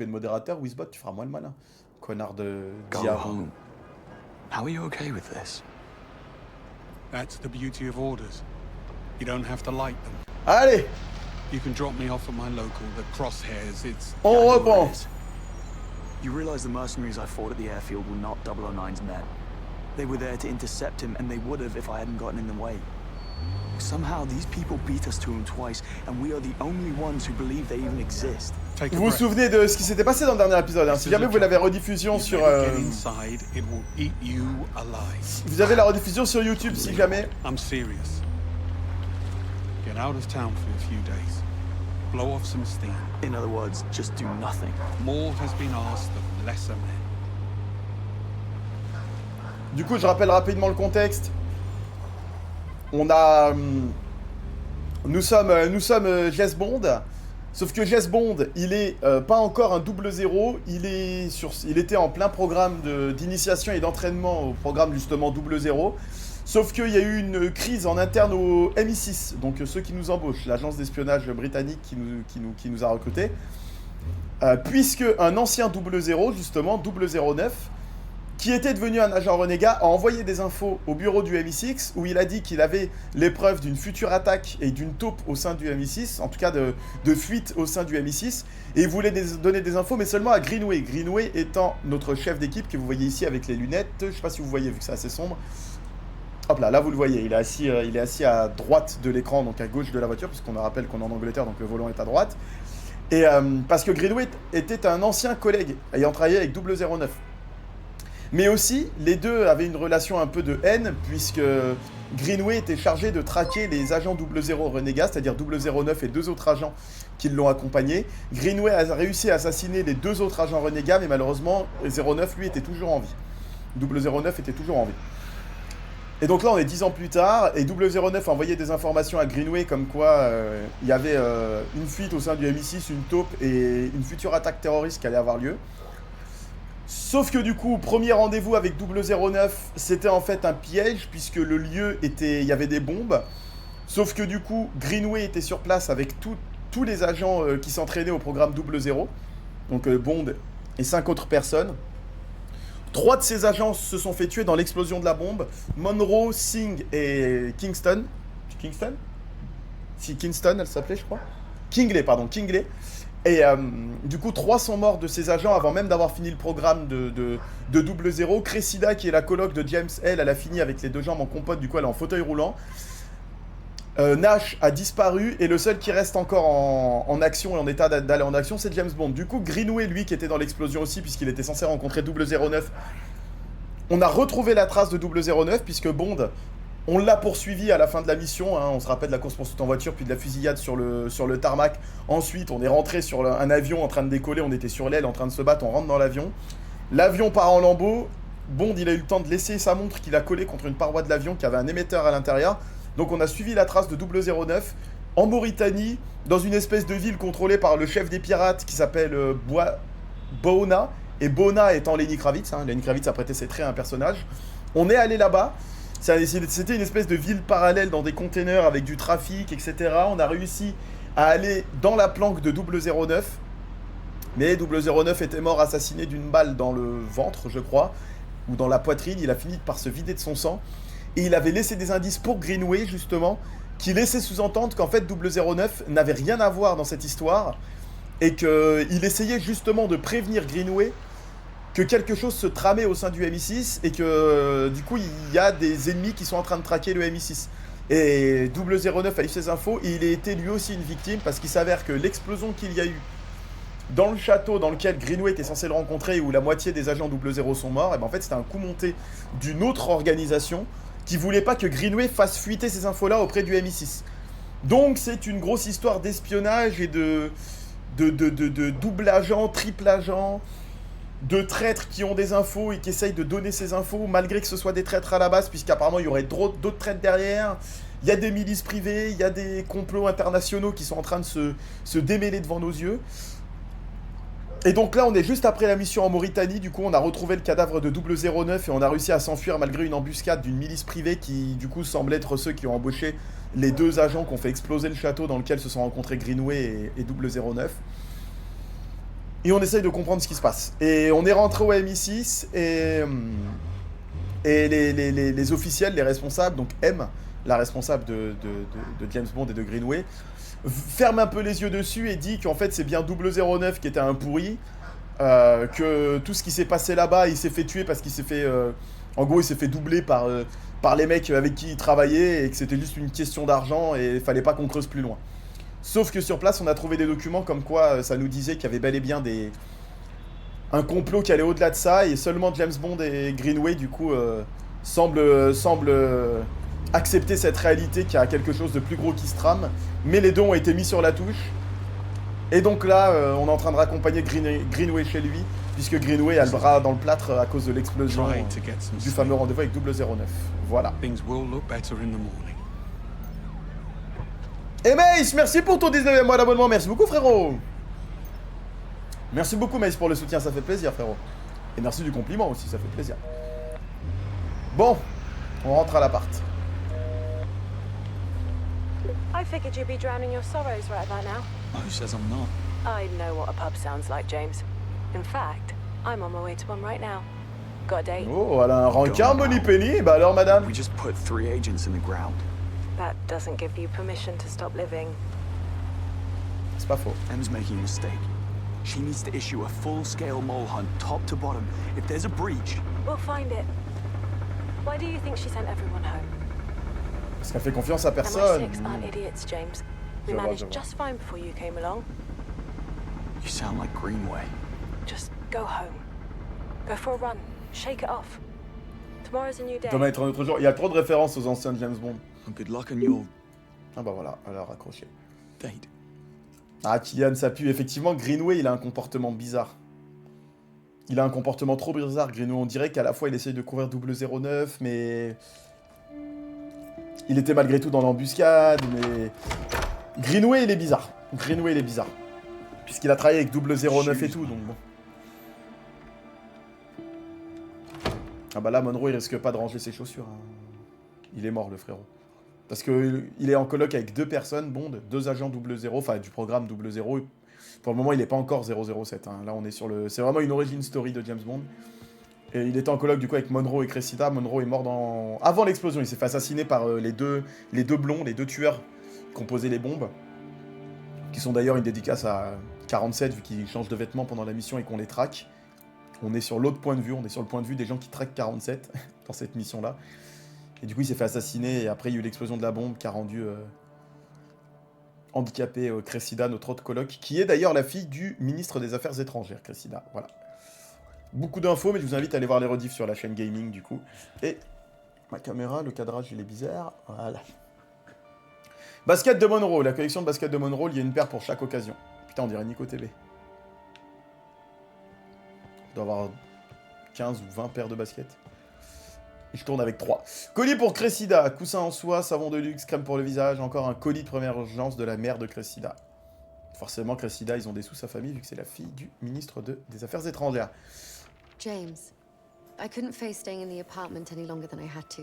de modérateur, Wizbot, tu feras moins le malin. Connard de Go d'IA. home. How are you okay with this? That's the beauty of orders. You don't have to like them. Allez, You can drop me off at my local, the Crosshairs. It's on I know where reprend. it is. You realize the mercenaries I fought at the airfield were not 009's men. They were there to intercept him, and they would have if I hadn't gotten in the way. Somehow, these people beat us to him twice, and we are the only ones who believe they even exist. take a Vous vous breath. souvenez de ce qui s'était passé dans le dernier épisode, hein. Si jamais vous l'avez rediffusion You sur... better get inside, it will eat you alive. vous avez la rediffusion sur YouTube si jamais. I'm serious. Get out of town for a few days. Blow off some steam. In other words, just do nothing. More has been asked of lesser men. Du coup, je rappelle rapidement le contexte. On a... nous sommes Jess Bond. Sauf que Jess Bond, il est pas encore un 00. Il était en plein programme d'initiation et d'entraînement au programme justement 00. Sauf qu'il y a eu une crise en interne au MI6. Donc ceux qui nous embauchent, l'agence d'espionnage britannique qui nous a recrutés. Puisque un ancien 00, justement, 009, qui était devenu un agent renégat, a envoyé des infos au bureau du MI6 où il a dit qu'il avait les preuves d'une future attaque et d'une taupe au sein du MI6, en tout cas de fuite au sein du MI6, et il voulait donner des infos, mais seulement à Greenway. Greenway étant notre chef d'équipe que vous voyez ici avec les lunettes, je sais pas si vous voyez vu que c'est assez sombre. Hop là, là vous le voyez, il est assis à droite de l'écran, donc à gauche de la voiture, puisqu'on rappelle qu'on est en Angleterre, donc le volant est à droite. Et parce que Greenway était un ancien collègue ayant travaillé avec 009. Mais aussi, les deux avaient une relation un peu de haine, puisque Greenway était chargé de traquer les agents 00 renégats, c'est-à-dire 009 et deux autres agents qui l'ont accompagné. Greenway a réussi à assassiner les deux autres agents renégats, mais malheureusement, 09, lui, était toujours en vie. 009 était toujours en vie. Et donc là, on est 10 ans plus tard, et 009 a envoyé des informations à Greenway comme quoi il y avait une fuite au sein du MI6, une taupe et une future attaque terroriste qui allait avoir lieu. Sauf que du coup, premier rendez-vous avec 009, c'était en fait un piège, puisque le lieu était... il y avait des bombes. Sauf que du coup, Greenway était sur place avec tous les agents qui s'entraînaient au programme 00, donc Bond et 5 autres personnes. 3 de ces agents se sont fait tuer dans l'explosion de la bombe. Monroe, Singh et Kingston. Kingston ? Si, Kingston, elle s'appelait, je crois. Kingley, pardon, Kingley. Et du coup, 3 sont morts de ces agents avant même d'avoir fini le programme de 00. Cressida, qui est la coloc de James, elle a fini avec les 2 jambes en compote, du coup elle est en fauteuil roulant. Nash a disparu, et le seul qui reste encore en action et en état d'aller en action, c'est James Bond. Du coup, Greenway, lui, qui était dans l'explosion aussi, puisqu'il était censé rencontrer 009, on a retrouvé la trace de 009, puisque Bond, on l'a poursuivi à la fin de la mission, hein. On se rappelle de la course-poursuite en voiture, puis de la fusillade sur le tarmac. Ensuite, on est rentré sur un avion en train de décoller, on était sur l'aile en train de se battre, on rentre dans l'avion. L'avion part en lambeaux. Bond, il a eu le temps de laisser sa montre qu'il a collée contre une paroi de l'avion qui avait un émetteur à l'intérieur. Donc on a suivi la trace de 009 en Mauritanie, dans une espèce de ville contrôlée par le chef des pirates qui s'appelle Boona. Et Boona étant Lenny Kravitz, hein. Lenny Kravitz a prêté ses traits à un personnage. On est allé là-bas. C'était une espèce de ville parallèle dans des containers avec du trafic, etc. On a réussi à aller dans la planque de 009. Mais 009 était mort assassiné d'une balle dans le ventre, je crois, ou dans la poitrine. Il a fini par se vider de son sang. Et il avait laissé des indices pour Greenway, justement, qui laissaient sous-entendre qu'en fait 009 n'avait rien à voir dans cette histoire. Et qu'il essayait justement de prévenir Greenway que quelque chose se tramait au sein du MI6 et que du coup il y a des ennemis qui sont en train de traquer le MI6. Et 009 a eu ces infos et il a été lui aussi une victime parce qu'il s'avère que l'explosion qu'il y a eu dans le château dans lequel Greenway était censé le rencontrer, où la moitié des agents 00 sont morts, et ben en fait c'était un coup monté d'une autre organisation qui voulait pas que Greenway fasse fuiter ces infos-là auprès du MI6. Donc c'est une grosse histoire d'espionnage et de double agent, triple agent, de traîtres qui ont des infos et qui essayent de donner ces infos, malgré que ce soit des traîtres à la base, puisqu'apparemment il y aurait d'autres traîtres derrière. Il y a des milices privées, il y a des complots internationaux qui sont en train de se démêler devant nos yeux. Et donc là, on est juste après la mission en Mauritanie. Du coup, on a retrouvé le cadavre de 009 et on a réussi à s'enfuir malgré une embuscade d'une milice privée qui, du coup, semble être ceux qui ont embauché les 2 agents qui ont fait exploser le château dans lequel se sont rencontrés Greenway et 009. Et on essaye de comprendre ce qui se passe. Et on est rentré au MI6 et les officiels, les responsables, donc M, la responsable de James Bond et de Greenway, ferme un peu les yeux dessus et dit qu'en fait c'est bien 009 qui était un pourri, que tout ce qui s'est passé là-bas, il s'est fait tuer parce qu'il s'est fait... en gros, il s'est fait doubler par les mecs avec qui il travaillait et que c'était juste une question d'argent et il fallait pas qu'on creuse plus loin. Sauf que sur place, on a trouvé des documents comme quoi ça nous disait qu'il y avait bel et bien un complot qui allait au-delà de ça, et seulement James Bond et Greenway, du coup, semblent accepter cette réalité qu'il y a quelque chose de plus gros qui se trame, mais les deux ont été mis sur la touche. Et donc là, on est en train de raccompagner Greenway chez lui, puisque Greenway a le bras dans le plâtre à cause de l'explosion du fameux rendez-vous avec 009. Voilà. Things will look better in the morning. Et Mace, merci pour ton 19e mois d'abonnement, merci beaucoup frérot. Merci beaucoup Mace pour le soutien, ça fait plaisir frérot. Et merci du compliment aussi, ça fait plaisir. Bon, on rentre à l'appart. I figured you'd be drowning your sorrows right about now. Who says I'm not? I know what a pub sounds like, James. In fact, I'm on my way to one right now. Got a date? Oh, elle a un rencard, Money Penny. Bah alors madame. We just put 3 agents in the ground. That doesn't give you permission to stop living. C'est pas faux. Em's making a mistake. She needs to issue a full-scale mole hunt, top to bottom. If there's a breach... We'll find it. Why do you think she sent everyone home? Parce qu'elle fait confiance à And my personne. six aren't idiots, James. We Je vois, managed je vois. just fine before you came along. You sound like Greenway. Just go home. Go for a run. Shake it off. Tomorrow's a new day. Demain être un autre jour. Il y a trop de références aux anciens James Bond. Good luck on your Ah bah voilà, elle a raccroché. date. Ah, Kylian, ça pue. Effectivement, Greenway, il a un comportement bizarre. Il a un comportement trop bizarre, Greenway. On dirait qu'à la fois, il essaye de couvrir 009, mais... Il était malgré tout dans l'embuscade, mais... Greenway, il est bizarre. Greenway, il est bizarre. Puisqu'il a travaillé avec 009 et tout, donc bon. Ah bah là, Monroe, il risque pas de ranger ses chaussures. Hein. Il est mort, le frérot. Parce qu'il est en coloc avec 2 personnes, Bond, 2 agents 00, enfin du programme 00. Pour le moment, il n'est pas encore 007. Hein. Là, on est sur le... C'est vraiment une origin story de James Bond. Et il était en coloc du coup avec Monroe et Cressida. Monroe est mort avant l'explosion. Il s'est fait assassiner par les deux blonds, les 2 tueurs qui ont posé les bombes. Qui sont d'ailleurs une dédicace à 47, vu qu'ils changent de vêtements pendant la mission et qu'on les traque. On est sur l'autre point de vue, on est sur le point de vue des gens qui traquent 47 dans cette mission-là. Et du coup, il s'est fait assassiner, et après, il y a eu l'explosion de la bombe qui a rendu handicapé Cressida, notre autre coloc, qui est d'ailleurs la fille du ministre des Affaires étrangères, Cressida. Voilà. Beaucoup d'infos, mais je vous invite à aller voir les rediffs sur la chaîne gaming, du coup. Et ma caméra, le cadrage, il est bizarre. Voilà. Basket de Monroe, la collection de basket de Monroe, il y a une paire pour chaque occasion. Putain, on dirait Nico TV. Il doit avoir 15 ou 20 paires de baskets. Et je tourne avec 3. Colis pour Cressida, coussin en soie, savon de luxe, crème pour le visage, encore un colis de première urgence de la mère de Cressida. Forcément, Cressida, ils ont des sous sa famille, vu que c'est la fille du ministre des Affaires étrangères. James, I couldn't face staying in the apartment any longer than I had to.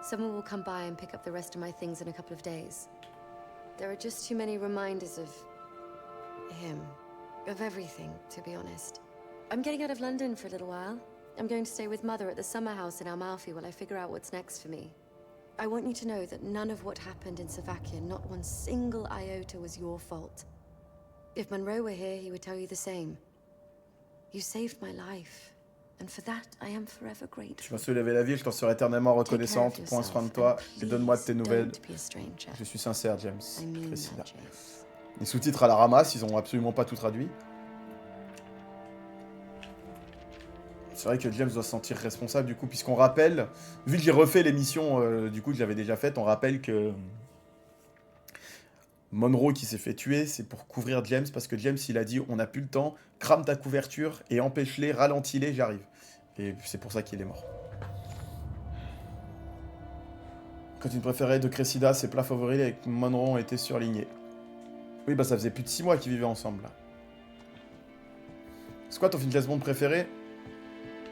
Someone will come by and pick up the rest of my things in a couple of days. There are just too many reminders of him, of everything, to be honest. I'm getting out of London for a little while. I'm going to stay with Mother at the summer house in Amalfi while I figure out what's next for me. I want you to know that none of what happened in Slovakia, not one single iota, was your fault. If Monroe were here, he would tell you the same. You saved my life, and for that I am forever Je grateful. me suis levé la vie, je t'en serai éternellement reconnaissante. Prends soin de toi et donne-moi de tes nouvelles. Don't be a stranger. Je suis sincère, James. I mean Cressida. that, James. Les sous-titres à la ramasse, ils ont absolument pas tout traduit. C'est vrai que James doit se sentir responsable du coup, puisqu'on rappelle, vu que j'ai refait l'émission, du coup que j'avais déjà faite, on rappelle que Monroe qui s'est fait tuer, c'est pour couvrir James, parce que James il a dit on n'a plus le temps, crame ta couverture et empêche-les, ralentis-les, j'arrive. Et c'est pour ça qu'il est mort. Quand une préférée de Cressida, ses plats favoris avec Monroe ont été surlignés. Oui, bah ça faisait plus de 6 mois qu'ils vivaient ensemble là. C'est quoi ton film James Bond préféré?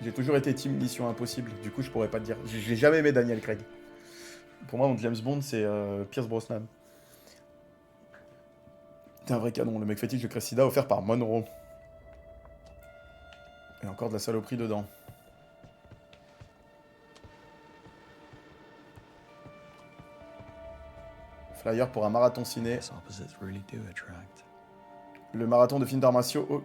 J'ai toujours été team Mission Impossible, du coup je pourrais pas te dire. J'ai jamais aimé Daniel Craig. Pour moi, mon James Bond, c'est Pierce Brosnan. T'es un vrai canon, le mec fétiche de Cressida offert par Monroe. Il y a encore de la saloperie dedans. Flyer pour un marathon ciné. Guess opposites really do attract. Le marathon de films d'arts martiaux au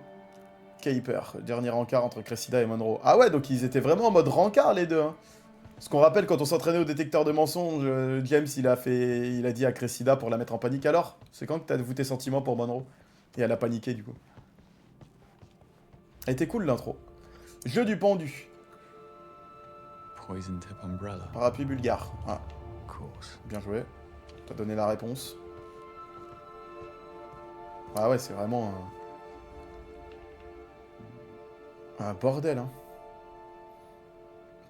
Caper. Dernier rencard entre Cressida et Monroe. Ah ouais, donc ils étaient vraiment en mode rencard les deux. Hein. Ce qu'on rappelle quand on s'entraînait au détecteur de mensonges, James il a dit à Cressida pour la mettre en panique. Alors, c'est quand que t'as avoué tes sentiments pour Monroe? Et elle a paniqué du coup. Elle était cool l'intro. Jeu du pendu. Poison tip umbrella. Parapluie bulgare. Ah, Of course. bien joué. T'as donné la réponse. Ah ouais, c'est vraiment un bordel, hein.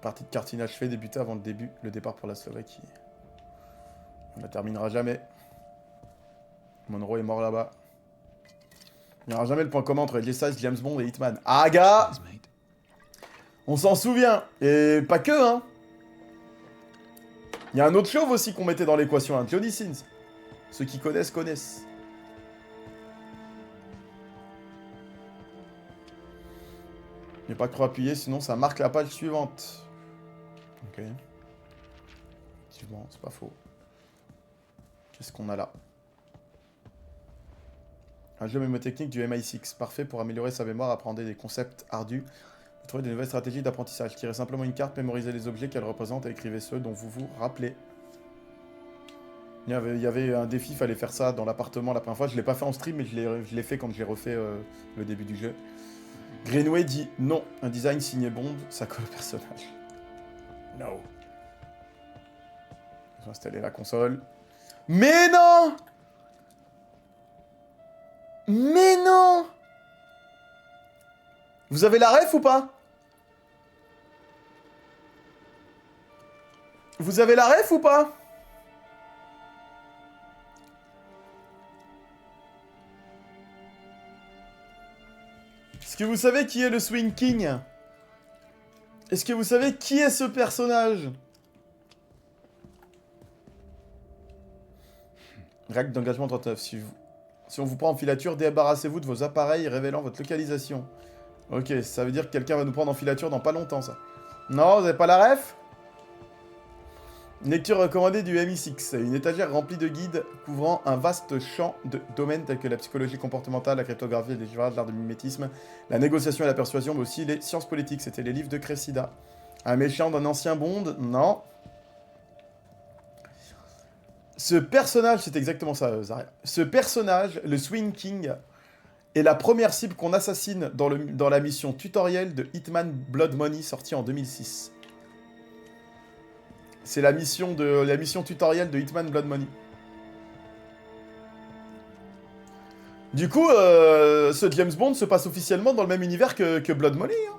Partie de cartes inachevée débutée avant le départ pour la Slovaquie. On la terminera jamais. Monroe est mort là-bas. Il n'y aura jamais le point commun entre J. Stiles, James Bond et Hitman. Ah gars, Please, mate. on s'en souvient. Et pas que, hein. Il y a un autre chauve aussi qu'on mettait dans l'équation, hein. Johnny Sins. Ceux qui connaissent, connaissent. Il n'y a pas de croix appuyée, sinon ça marque la page suivante. Ok. Effectivement, c'est pas faux. Qu'est-ce qu'on a là? Un jeu mémotechnique du MI6, parfait pour améliorer sa mémoire, appréhender des concepts ardus, et trouver de nouvelles stratégies d'apprentissage. Tirez simplement une carte, mémorisez les objets qu'elle représente et écrivez ceux dont vous vous rappelez. Il y avait un défi, il fallait faire ça dans l'appartement la première fois. Je l'ai pas fait en stream, mais je l'ai fait quand j'ai refait le début du jeu. Greenway dit non, un design signé Bond, ça colle au personnage. No. Je vais installer la console. Mais non! Mais non! Vous avez la ref ou pas? Vous avez la ref ou pas? Est-ce que vous savez qui est le Swing King? Est-ce que vous savez qui est ce personnage? Règle d'engagement 39. Si on vous prend en filature, débarrassez-vous de vos appareils révélant votre localisation. Ok, ça veut dire que quelqu'un va nous prendre en filature dans pas longtemps, ça. Non, vous avez pas la ref? Une lecture recommandée du MI6. Une étagère remplie de guides couvrant un vaste champ de domaines tels que la psychologie comportementale, la cryptographie, les livrages, l'art du mimétisme, la négociation et la persuasion, mais aussi les sciences politiques. C'était les livres de Cressida. Un méchant d'un ancien Bond? Non. Ce personnage, c'est exactement ça, Zaria. Ce personnage, le Swing King, est la première cible qu'on assassine dans la mission tutoriel de Hitman Blood Money sortie en 2006. C'est la mission tutoriel de Hitman Blood Money. Du coup, ce James Bond se passe officiellement dans le même univers que Blood Money. Hein.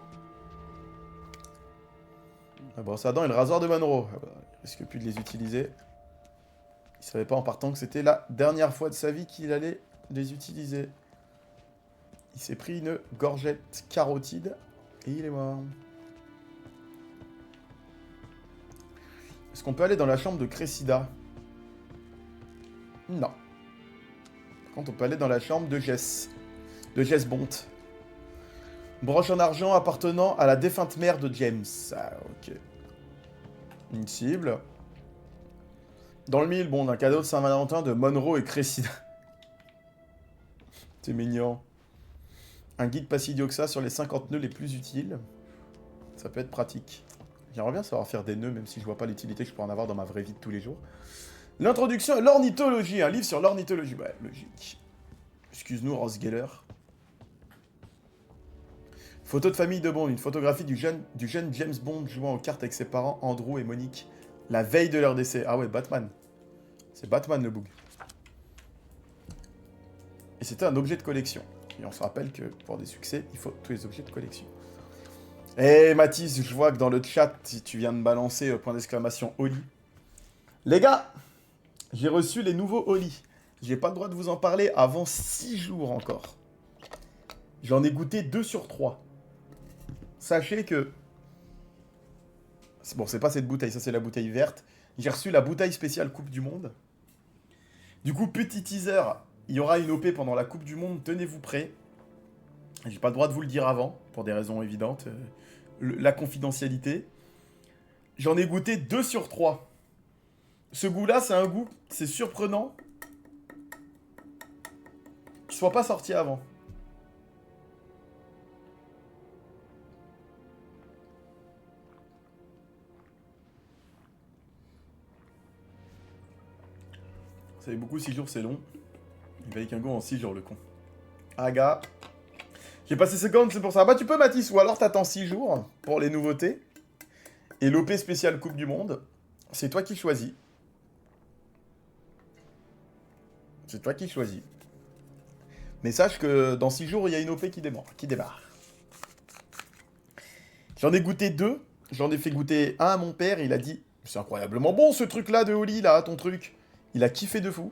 La brosse à dents et le rasoir de Monroe. Ah bah, il risque plus de les utiliser. Il savait pas en partant que c'était la dernière fois de sa vie qu'il allait les utiliser. Il s'est pris une gorgette carotide et il est mort. Est-ce qu'on peut aller dans la chambre de Cressida? Non. Par contre, on peut aller dans la chambre de Jess. De Jess Bond. Broche en argent appartenant à la défunte mère de James. Ah, ok. Une cible. Dans le mille, bon, un cadeau de Saint-Valentin de Monroe et Cressida. C'est mignon. Un guide pas si idiot que ça sur les 50 nœuds les plus utiles. Ça peut être pratique. J'aimerais bien savoir faire des nœuds, même si je vois pas l'utilité que je peux en avoir dans ma vraie vie de tous les jours. L'introduction à l'ornithologie, un livre sur l'ornithologie. Ouais, logique. Excuse-nous, Ross Geller. Photo de famille de Bond, une photographie du jeune James Bond jouant aux cartes avec ses parents, Andrew et Monique, la veille de leur décès. Ah ouais, Batman. C'est Batman le boug. Et c'était un objet de collection. Et on se rappelle que pour des succès, il faut tous les objets de collection. Eh Mathis, je vois que dans le chat, tu viens de balancer point d'exclamation Oli. Les gars, j'ai reçu les nouveaux Oli. J'ai pas le droit de vous en parler avant 6 jours encore. J'en ai goûté 2 sur 3. Sachez que... Bon, c'est pas cette bouteille, ça c'est la bouteille verte. J'ai reçu la bouteille spéciale Coupe du Monde. Du coup, petit teaser, il y aura une OP pendant la Coupe du Monde, tenez-vous prêts. J'ai pas le droit de vous le dire avant, pour des raisons évidentes. La confidentialité. J'en ai goûté 2 sur 3. Ce goût-là, c'est un goût, c'est surprenant, qu'il soit pas sorti avant. Ça fait beaucoup, 6 jours, c'est long. Il va avec un goût en 6 jours, le con. Aga. J'ai passé 50, c'est pour ça. Bah, tu peux, Mathis, ou alors t'attends 6 jours pour les nouveautés. Et l'OP spécial Coupe du Monde, c'est toi qui choisis. C'est toi qui choisis. Mais sache que dans 6 jours, il y a une OP qui démarre. J'en ai goûté 2. J'en ai fait goûter un à mon père. Il a dit, c'est incroyablement bon ce truc-là de Oli, là, ton truc. Il a kiffé de fou.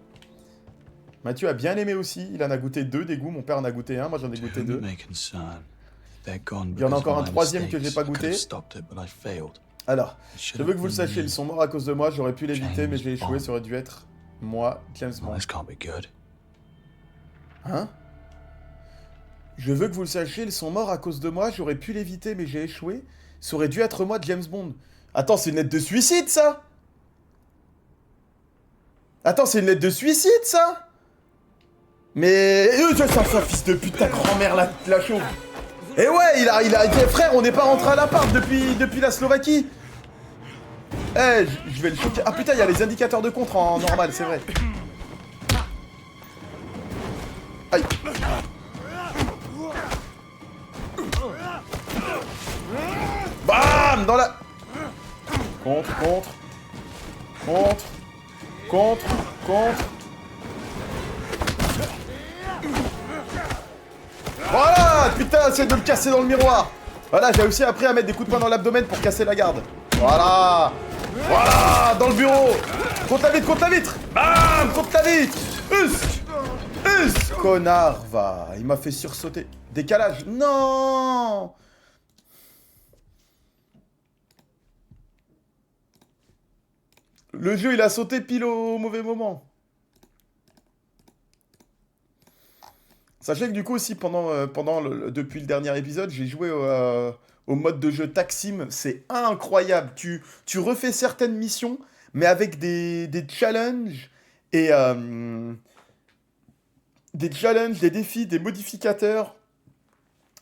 Mathieu a bien aimé aussi. Il en a goûté 2 des goûts. Mon père en a goûté 1. Moi, j'en ai goûté 2. Il y en a encore un 3e que j'ai pas goûté. Alors, je veux que vous le sachiez. Ils sont morts à cause de moi. J'aurais pu l'éviter, mais j'ai échoué. Ça aurait dû être moi, James Bond. Hein? Je veux que vous le sachiez. Ils sont morts à cause de moi. J'aurais pu l'éviter, mais j'ai échoué. Ça aurait dû être moi, James Bond. Attends, c'est une lettre de suicide, ça? Attends, c'est une lettre de suicide, ça? Mais... c'est un fils de pute, ta grand-mère, la chauve. Et ouais, il a dit, frère, on n'est pas rentré à l'appart depuis la Slovaquie. Eh, je vais le choquer. Ah putain, il y a les indicateurs de contre en normal, c'est vrai. Aïe. Bam! Dans la... Contre. Voilà! Putain, essaye de le casser dans le miroir. Voilà, j'ai aussi appris à mettre des coups de poing dans l'abdomen pour casser la garde. Voilà! Voilà! Dans le bureau! Contre la vitre! Bam! Contre la vitre! Connard, va! Il m'a fait sursauter. Décalage! Non! Le jeu, il a sauté pile au mauvais moment. Sachez que du coup aussi, depuis le dernier épisode, j'ai joué au mode de jeu Taksim. C'est incroyable. Tu refais certaines missions, mais avec des challenges et... des challenges, des défis, des modificateurs.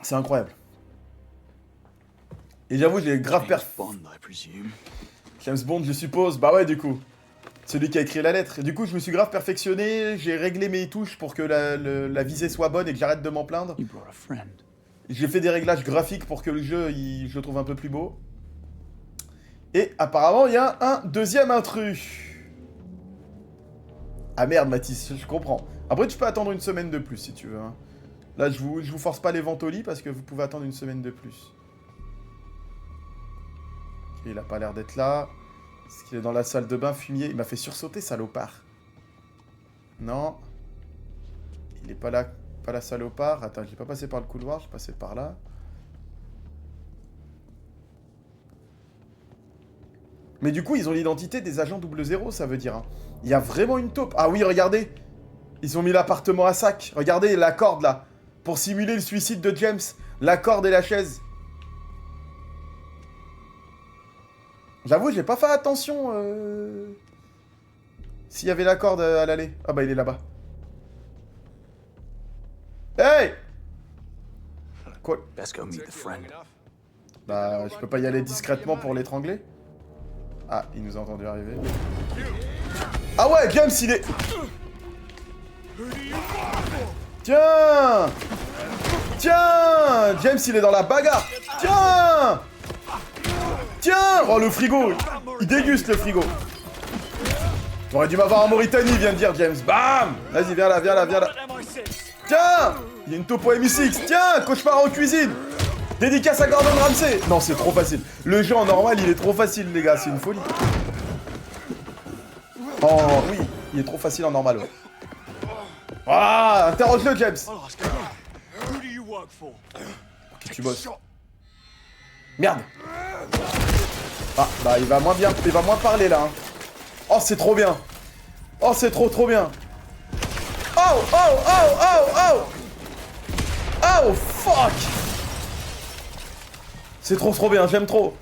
C'est incroyable. Et j'avoue, j'ai grave James Bond, je suppose. Bah ouais, du coup. Celui qui a écrit la lettre. Et du coup, je me suis grave perfectionné. J'ai réglé mes touches pour que la visée soit bonne et que j'arrête de m'en plaindre. J'ai fait des réglages graphiques pour que le jeu, je le trouve un peu plus beau. Et apparemment, il y a un deuxième intrus. Ah merde, Mathis, je comprends. Après, tu peux attendre une semaine de plus, si tu veux. Hein. Là, je vous force pas les ventes au lit, parce que vous pouvez attendre une semaine de plus. Il a pas l'air d'être là. Est-ce qu'il est dans la salle de bain fumier? Il m'a fait sursauter, salopard. Non. Il est pas là. Pas la salopard. Attends, j'ai pas passé par le couloir, j'ai passé par là. Mais du coup, ils ont l'identité des agents 00, ça veut dire. Hein. Il y a vraiment une taupe. Ah oui, regardez. Ils ont mis l'appartement à sac. Regardez la corde, là. Pour simuler le suicide de James. La corde et la chaise. J'avoue, j'ai pas fait attention. S'il y avait la corde à l'aller. Ah bah, il est là-bas. Hey! Quoi? Bah, je peux pas y aller discrètement pour l'étrangler? Ah, il nous a entendu arriver. Ah ouais, James, il est... Tiens! Tiens! James, il est dans la bagarre! Tiens! Tiens! Oh, le frigo! Il déguste, le frigo! T'aurais dû m'avoir en Mauritanie, vient de dire James. Bam! Vas-y, viens là, viens là, viens là. Tiens! Il y a une topo MI6. Tiens! Cauchemar en cuisine! Dédicace à Gordon Ramsay! Non, c'est trop facile. Le jeu en normal, il est trop facile, les gars. C'est une folie. Oh, oui. Il est trop facile en normal, ouais. Ah! Interroge-le, James! Qui tu bosses? Merde! Ah, bah, il va moins parler, là. Hein. Oh, c'est trop bien! Oh, c'est trop bien! Oh! Oh! Oh! Oh! Oh! Oh! Fuck! C'est trop bien, j'aime trop.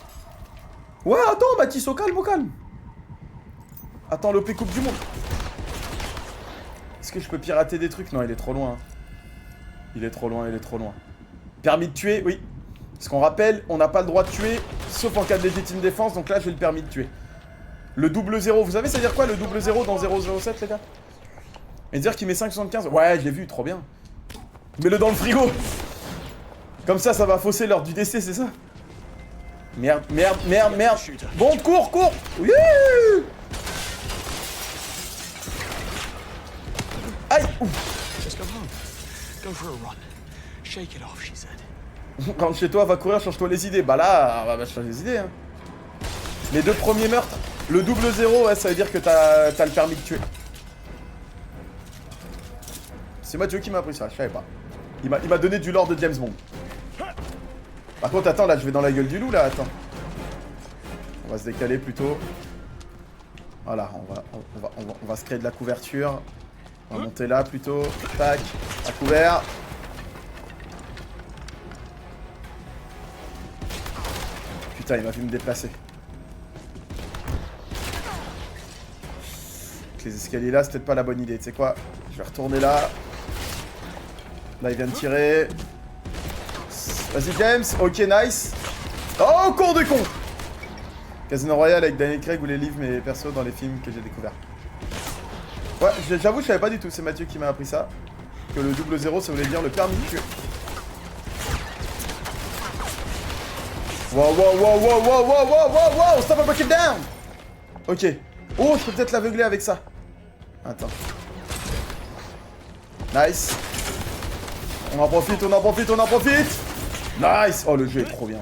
Ouais, attends, Mathis, au calme, au calme. Attends, l'OP Coupe du Monde. Est-ce que je peux pirater des trucs? Non, il est trop loin. Il est trop loin, il est trop loin. Permis de tuer, oui. Parce qu'on rappelle, on n'a pas le droit de tuer, sauf en cas de légitime défense, donc là j'ai le permis de tuer. Le double 0, vous savez ça veut dire quoi le double 0 dans 007 les gars? Et dire qu'il met 5,75. Ouais, j'ai vu, trop bien. Mets-le dans le frigo. Comme ça va fausser l'heure du décès, c'est ça? Merde. Bon, cours. Oui. Aïe. Ouf. Just go home. Go for a run. Shake it off, she said. Rentre chez toi, va courir, change-toi les idées. Bah là, on va changer les idées. Hein. Les 2 premiers meurtres. Le double 0, ouais, ça veut dire que t'as le permis de tuer. C'est Mathieu qui m'a appris ça, je savais pas. Il m'a donné du lore de James Bond. Par contre, attends, là, je vais dans la gueule du loup, là, attends. On va se décaler plutôt. Voilà, on va se créer de la couverture. On va monter là, plutôt. Tac, à couvert. Putain, il m'a vu me déplacer. Avec les escaliers là, c'est peut-être pas la bonne idée. Tu sais quoi? Je vais retourner là. Là, il vient de tirer. Vas-y, James. Ok, nice. Oh, cours de con! Casino Royale avec Daniel Craig ou les livres, mes persos dans les films que j'ai découverts. Ouais, j'avoue, je savais pas du tout. C'est Mathieu qui m'a appris ça. Que le double 0, ça voulait dire le permis de tuer. Wow, stop and break it down. Ok. Oh, je peux peut-être l'aveugler avec ça. Attends. Nice. On en profite. Nice. Oh, le jeu est trop bien.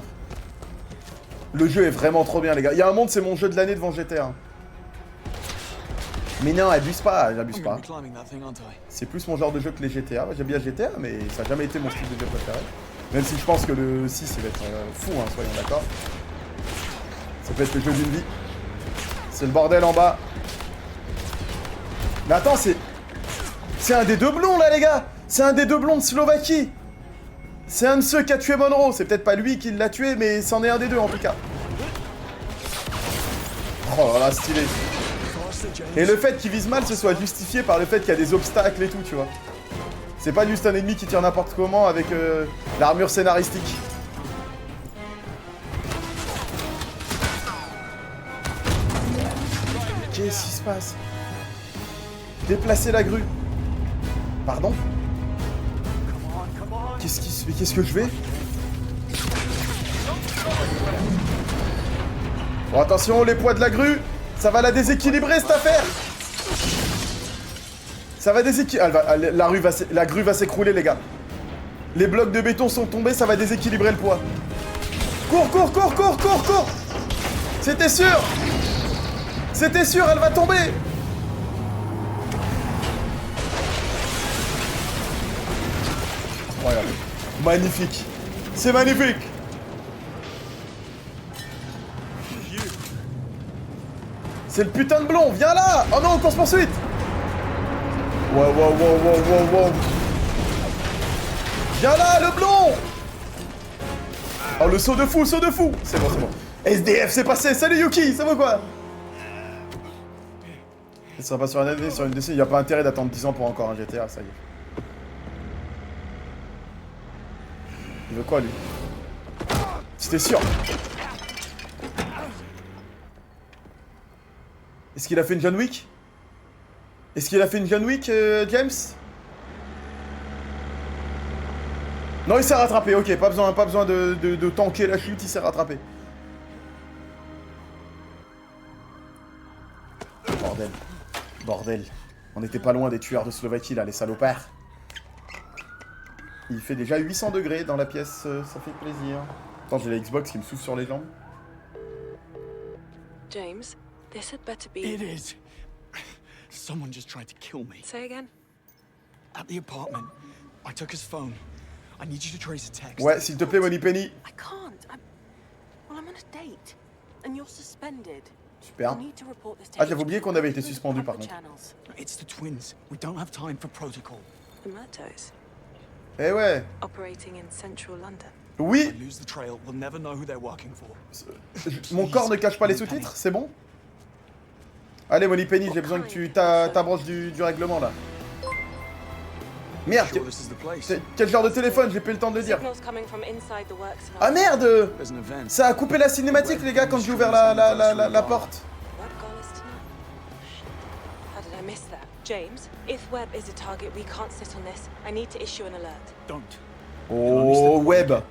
Le jeu est vraiment trop bien, les gars. Il y a un monde, c'est mon jeu de l'année devant GTA. Mais non, abuse pas, j'abuse pas. C'est plus mon genre de jeu que les GTA. J'aime bien GTA, mais ça n'a jamais été mon style de jeu préféré. Même si je pense que le 6 il va être fou, hein, soyons d'accord. Ça peut être le jeu d'une vie. C'est le bordel en bas. Mais attends, c'est un des 2 blonds là, les gars. C'est un des 2 blonds de Slovaquie. C'est un de ceux qui a tué Monroe. C'est peut-être pas lui qui l'a tué, mais c'en est un des 2 en tout cas. Oh là, stylé. Et le fait qu'il vise mal, ce soit justifié par le fait qu'il y a des obstacles et tout, tu vois. C'est pas juste un ennemi qui tire n'importe comment avec l'armure scénaristique. Qu'est-ce qui se passe? Déplacer la grue. Pardon? Qu'est-ce que je vais? Bon, attention, les poids de la grue, ça va la déséquilibrer cette affaire. Ça va déséquilibrer. La grue va s'écrouler, les gars. Les blocs de béton sont tombés, ça va déséquilibrer le poids. Cours. C'était sûr, elle va tomber. Incroyable. Magnifique. C'est magnifique. C'est le putain de blond, viens là. Oh non, course poursuite. Wow. Viens là, le blond. Oh, le saut de fou. C'est bon. SDF, c'est passé. Salut Yuki, ça va quoi? Il sera pas sur un AV, sur une DC. Il n'y a pas intérêt d'attendre 10 ans pour encore un GTA, ça y est. Il veut quoi, lui? C'était sûr. Est-ce qu'il a fait une John Wick? James? Non, il s'est rattrapé, ok, pas besoin de tanker la chute, il s'est rattrapé. Bordel. On était pas loin des tueurs de Slovaquie, là, les salopards. Il fait déjà 800 degrés dans la pièce, ça fait plaisir. Attends, j'ai la Xbox qui me souffle sur les jambes. James, this had better be... It is. Someone just tried to kill me. Say again? At the apartment, I took his phone. I need you to trace a text. Ouais, s'il te plaît, Moneypenny. I can't. I'm on a date. And you're suspended. Super. Ah, j'avais oublié qu'on avait été suspendu par contre. It's the twins. We don't have time for protocol. The Murtos. Eh ouais. Operating in central London. Oui. If I lose the trail, we'll never know who they're working for. Mon corps ne cache pas les sous-titres, c'est bon? Allez, Moneypenny, j'ai besoin que tu t'abranches du règlement là. Merde, Sure this is the place. quel genre de téléphone? J'ai pas eu le temps de le dire. Signals coming from inside the works of Ah merde! There's an event. Ça a coupé la cinématique, les gars, quand j'ai ouvert la porte. Webb gone is tonight. Shit. How did I miss that? James, if Webb is a target, we can't sit on this. I need to issue an alert. Don't. Oh, Webb.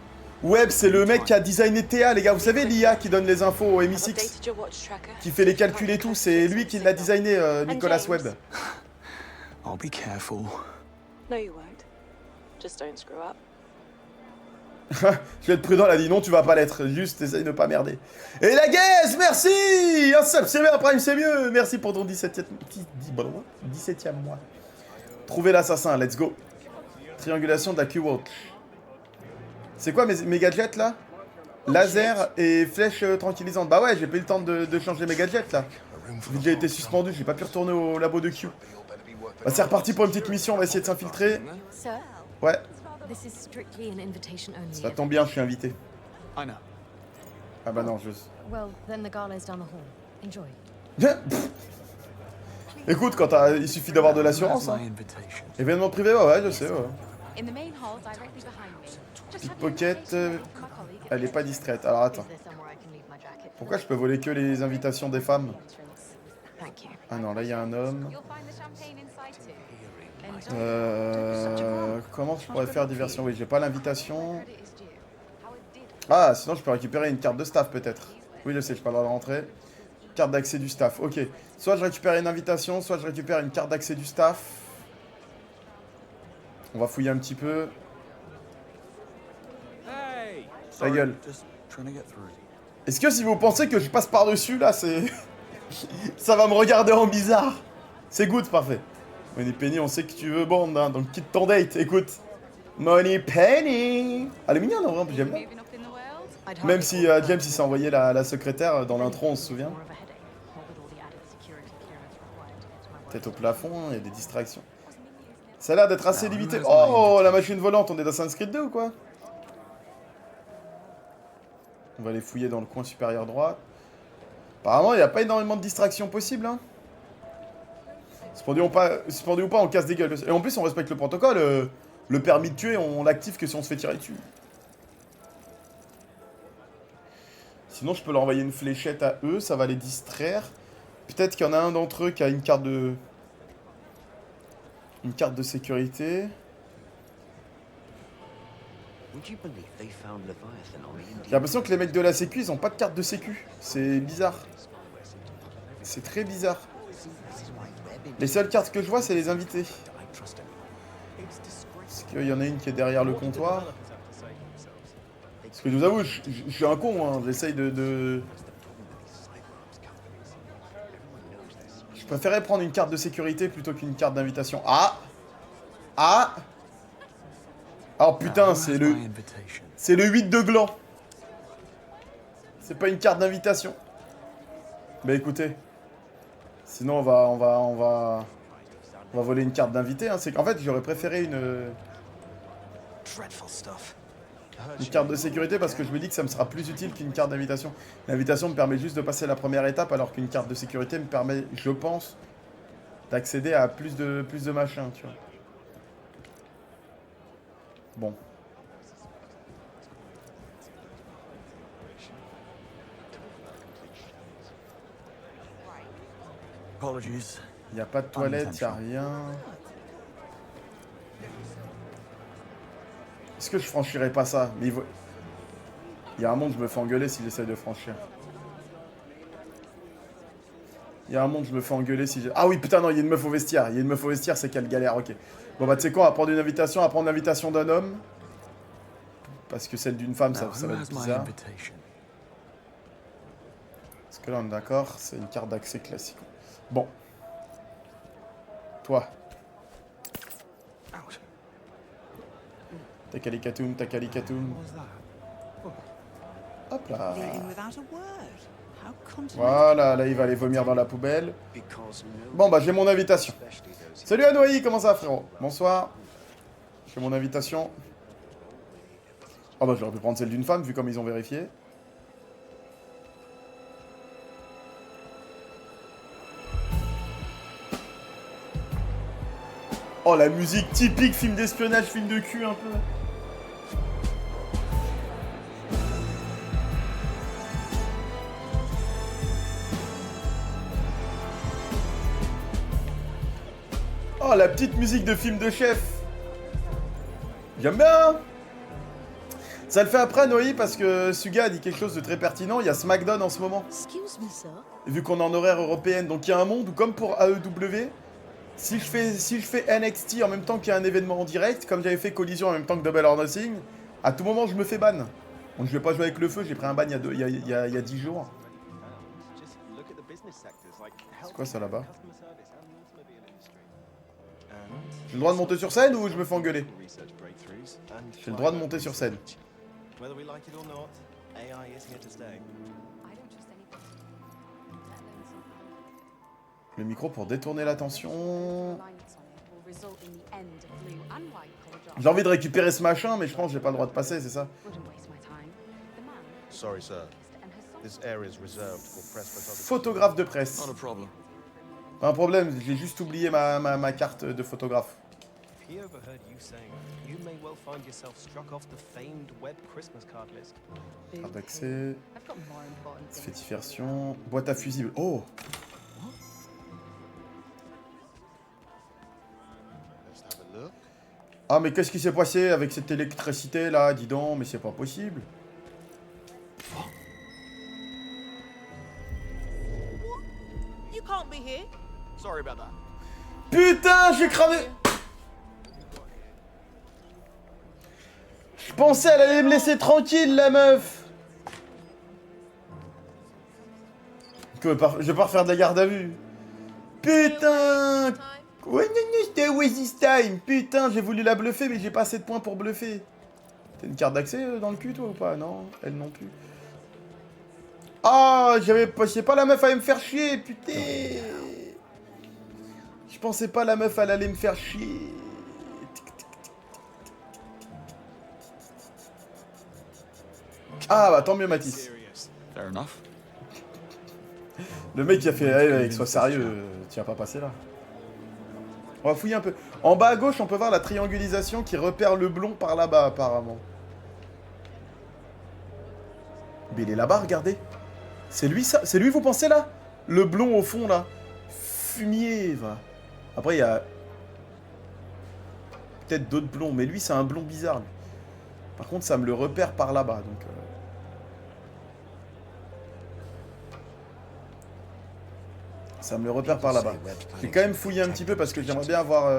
Webb, c'est le mec qui a designé Théa, les gars. Vous savez, l'IA qui donne les infos au I've MI6, updated your watch tracker. qui fait les calculs et tout. C'est lui qui l'a designé, Nicolas Webb. I'll be careful. No, you won't. Just don't screw up. Je vais être prudent, elle a dit non, tu vas pas l'être. Juste, essaye de pas merder. Et la guesse, merci! Un sub, c'est bien, Prime, c'est mieux. Merci pour ton 17e mois. Trouver l'assassin, let's go. Triangulation de la Q-Walk. C'est quoi mes gadgets là? Laser et flèche tranquillisante. Bah ouais, j'ai pas eu le temps de changer mes gadgets là. Vu que j'ai été suspendu, j'ai pas pu retourner au labo de Q. Bah c'est reparti pour une petite mission, on va essayer de s'infiltrer. Sir, Ouais, this is strictly an invitation only. ça tombe bien, je suis invité. I know. Ah bah non, je... Well, then the gala's down the hall. Enjoy. Écoute, il suffit d'avoir de l'assurance. Hein. My invitation. Événement privé, ouais, je sais, ouais. In the main hall directly behind me. Just Pickpocket, my colleague. elle est pas distraite. Alors attends, Is there somewhere I can leave my jacket? pourquoi je peux voler que les invitations des femmes? Thank you. Ah non, là il y a un homme. You'll find the champagne inside too. Comment je pourrais faire diversion? Oui, j'ai pas l'invitation. Credit is due. How it did. Ah, sinon je peux récupérer une carte de staff peut-être. Oui, je sais, je pas le droit de rentrer. Carte d'accès du staff, ok. Soit je récupère une invitation, soit je récupère une carte d'accès du staff. On va fouiller un petit peu. Ta gueule. Just trying to get through. Est-ce que si vous pensez que je passe par-dessus là, c'est... ça va me regarder en bizarre. C'est good, parfait. Moneypenny, on sait que tu veux Bond, hein, donc quitte ton date, écoute. Moneypenny. Elle est mignonne en vrai, j'aime bien. Moving up in the world? I'd Même hardly si call it James il s'est envoyé la secrétaire dans l'intro, on se souvient. more of a headache, what with all the added security clearance required to get to my work. Tête au plafond, il y a des distractions. Ça a l'air d'être assez limité. Oh, la machine volante, on est dans Assassin's Creed 2 ou quoi? On va les fouiller dans le coin supérieur droit. Apparemment, il n'y a pas énormément de distractions possibles. Hein. Suspendu ou pas, on casse des gueules. Et en plus, on respecte le protocole. Le permis de tuer, on l'active que si on se fait tirer dessus. Sinon, je peux leur envoyer une fléchette à eux, ça va les distraire. Peut-être qu'il y en a un d'entre eux qui a une carte de... Une carte de sécurité. J'ai l'impression que les mecs de la sécu, ils ont pas de carte de sécu. C'est bizarre. C'est très bizarre. Les seules cartes que je vois, c'est les invités. Parce qu'il y en a une qui est derrière le comptoir. Parce que je vous avoue, je suis un con, hein. J'essaye de... Je préférais prendre une carte de sécurité plutôt qu'une carte d'invitation. Ah! Ah! Oh putain, c'est le... My invitation. C'est le 8 de gland. C'est pas une carte d'invitation. Bah écoutez. Sinon on va voler une carte d'invité. Hein. C'est qu'en fait j'aurais préféré une carte de sécurité parce que je me dis que ça me sera plus utile qu'une carte d'invitation. L'invitation me permet juste de passer la première étape alors qu'une carte de sécurité me permet, je pense, d'accéder à plus de machin, tu vois. Bon. Apologies. Il n'y a pas de toilette, il n'y a rien. Est-ce que je franchirais pas ça? Mais il y a un monde, je me fais engueuler s'il essaie de franchir. Il y a un monde, je me fais engueuler si j'ai... Ah oui, putain, non, il y a une meuf au vestiaire. Il y a une meuf au vestiaire, c'est quelle galère, ok. Bon, bah, tu sais quoi, on va prendre une invitation, on va prendre l'invitation d'un homme. Parce que celle d'une femme, ça Now, va who être has my bizarre. invitation? Parce que là, on est d'accord, c'est une carte d'accès classique. Bon. Toi. Out. Takalikatoum, takalikatoum. Hop là. Leaving without a word. How continental. Voilà, là, il va aller vomir dans la poubelle. Bon, bah, j'ai mon invitation. Salut Anoï, comment ça va, frérot? Bonsoir. J'ai mon invitation. Ah bah j'aurais pu prendre celle d'une femme vu comme ils ont vérifié. Oh la musique typique film d'espionnage, film de cul un peu. Oh la petite musique de film de chef. J'aime bien. Ça le fait après Noé parce que Suga a dit quelque chose de très pertinent. Il y a SmackDown en ce moment. Excuse me, sir. Vu qu'on est en horaire européenne. Donc il y a un monde où comme pour AEW, si je fais NXT en même temps qu'il y a un événement en direct, comme j'avais fait Collision en même temps que Double or Nothing, à tout moment je me fais ban. Donc je vais pas jouer avec le feu, j'ai pris un ban il y a 10 jours. C'est quoi ça là-bas? J'ai le droit de monter sur scène ou je me fais engueuler? J'ai le droit de monter sur scène. Le micro pour détourner l'attention. J'ai envie de récupérer ce machin, mais je pense que j'ai pas le droit de passer, c'est ça? Sorry, sir. This area is reserved for press photography. Photographe de presse. Not a problem. Pas un problème, j'ai juste oublié ma carte de photographe. He overheard you saying you may well find yourself struck off the famed web Christmas card list. Carte d'accès. Fétification. Boîte à fusibles. Oh! Let's have a look. Ah, mais qu'est-ce qui s'est passé avec cette électricité là? Dis donc, mais c'est pas possible. You can't be here. Sorry about that. Putain, j'ai cramé! Je pensais elle allait me laisser tranquille, la meuf! Je vais pas refaire de la garde à vue. Putain! Ouais, c'était waste this time! Putain, j'ai voulu la bluffer, mais j'ai pas assez de points pour bluffer. T'as une carte d'accès dans le cul, toi, ou pas? Non, elle non plus. Ah, je pensais pas la meuf allait me faire chier, putain! Je pensais pas la meuf elle allait me faire chier. Ah bah tant mieux Mathis. Fair enough. Le mec qui a fait hey, mec, sois sérieux, tu vas pas passer là. On va fouiller un peu. En bas à gauche, on peut voir la triangulisation qui repère le blond par là-bas apparemment. Mais il est là-bas, regardez. C'est lui ça? C'est lui vous pensez là? Le blond au fond là. Fumier, va. Après il y a peut-être d'autres blonds, mais lui c'est un blond bizarre lui. Par contre ça me le repère par là-bas donc. Ça me le repère par là-bas. J'ai quand même fouillé un petit peu parce que j'aimerais bien avoir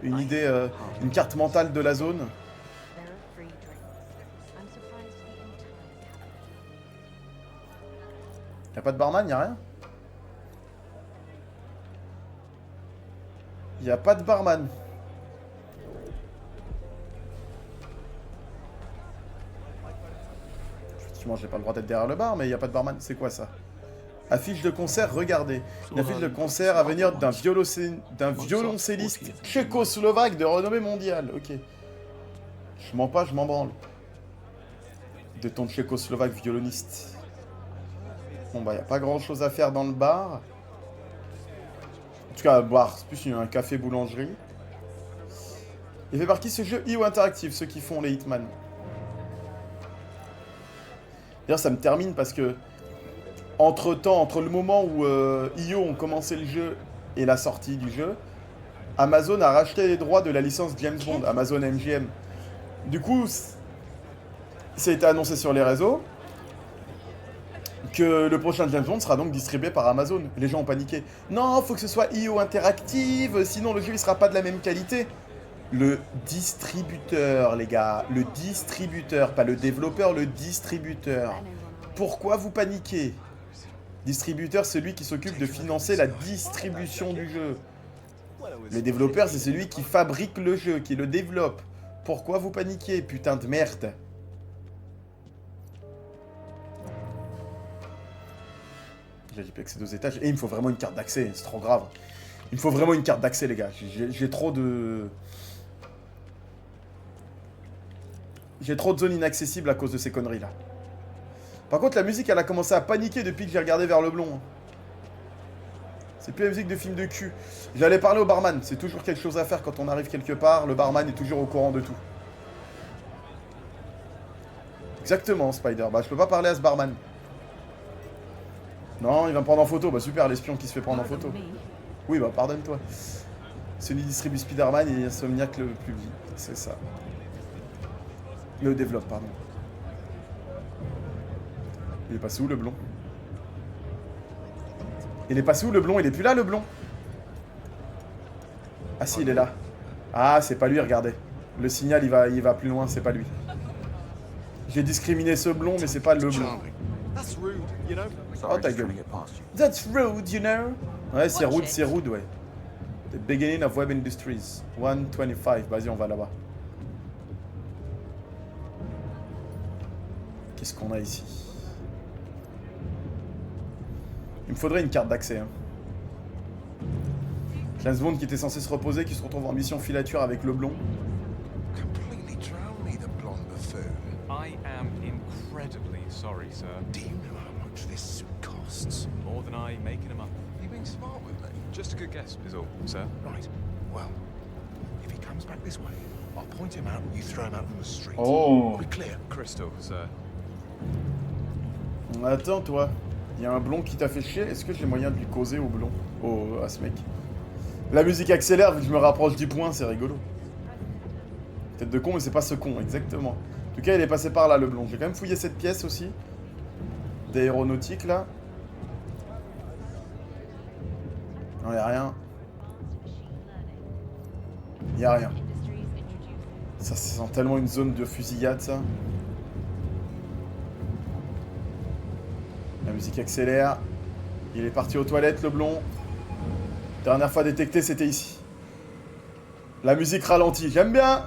une idée, une carte mentale de la zone. Y'a pas de barman, y'a rien? Y'a pas de barman. Effectivement, j'ai pas le droit d'être derrière le bar, mais y'a pas de barman. C'est quoi ça? Affiche de concert, regardez. Une affiche de concert à venir d'un violoncelliste tchécoslovaque de renommée mondiale. Ok. Je mens pas, je m'en branle. De ton tchécoslovaque violoniste. Bon bah y a pas grand chose à faire dans le bar. En tout cas à boire, c'est plus un café boulangerie. Il fait partie de ce jeu IO Interactive, ceux qui font les Hitman. D'ailleurs ça me termine parce que entre-temps, entre le moment où IO ont commencé le jeu et la sortie du jeu, Amazon a racheté les droits de la licence James Bond, Amazon MGM. Du coup, ça a été annoncé sur les réseaux que le prochain James Bond sera donc distribué par Amazon. Les gens ont paniqué. Non, faut que ce soit IO Interactive, sinon le jeu il sera pas de la même qualité. Le distributeur, les gars, le distributeur, pas le développeur, le distributeur. Pourquoi vous paniquez? Distributeur, c'est celui qui s'occupe de financer la distribution du jeu. Le développeur, c'est celui qui fabrique le jeu, qui le développe. Pourquoi vous paniquez, putain de merde? J'ai dit que c'est 2 étages. Et il me faut vraiment une carte d'accès, c'est trop grave. Il me faut vraiment une carte d'accès, les gars. J'ai trop de... J'ai trop de zones inaccessibles à cause de ces conneries-là. Par contre, la musique, elle a commencé à paniquer depuis que j'ai regardé vers le blond. C'est plus la musique de film de cul. J'allais parler au barman. C'est toujours quelque chose à faire quand on arrive quelque part. Le barman est toujours au courant de tout. Exactement, Spider. Bah, je peux pas parler à ce barman. Non, il va me prendre en photo. Bah, super, l'espion qui se fait prendre en photo. Oui, bah, pardonne-toi. Sony distribue Spider-Man et Insomniac le publie. C'est ça. Le développe, pardon. Il est passé où, le blond? Il est passé où, le blond? Il est plus là, le blond? Ah si, il est là. Ah, c'est pas lui, regardez. Le signal, il va plus loin, c'est pas lui. J'ai discriminé ce blond, mais c'est pas le blond. Oh, ta gueule. That's rude, you know. Ouais, c'est rude, ouais. The beginning of Web Industries. 125. Vas-y, on va là-bas. Qu'est-ce qu'on a ici? Il me faudrait une carte d'accès. Hein. James Bond qui était censé se reposer, qui se retrouve en mission filature avec le blond. I am incredibly sorry, sir. Do you know how much this suit costs? More than I making him up. You being smart with me? Just a good guess is all, sir. Right. Well, if he comes back this way, I'll point him out and you throw him out on the street. Oh. Are we clear? Crystal, sir. Attends, toi. Il y a un blond qui t'a fait chier. Est-ce que j'ai moyen de lui causer au blond? À ce mec. La musique accélère vu que je me rapproche du point, c'est rigolo. Tête de con, mais c'est pas ce con, exactement. En tout cas, il est passé par là, le blond. J'ai quand même fouillé cette pièce aussi. D'aéronautique, là. Non, y'a rien. Y'a rien. Ça sent tellement une zone de fusillade, ça. La musique accélère. Il est parti aux toilettes, le blond. Dernière fois détecté, c'était ici. La musique ralentit. J'aime bien.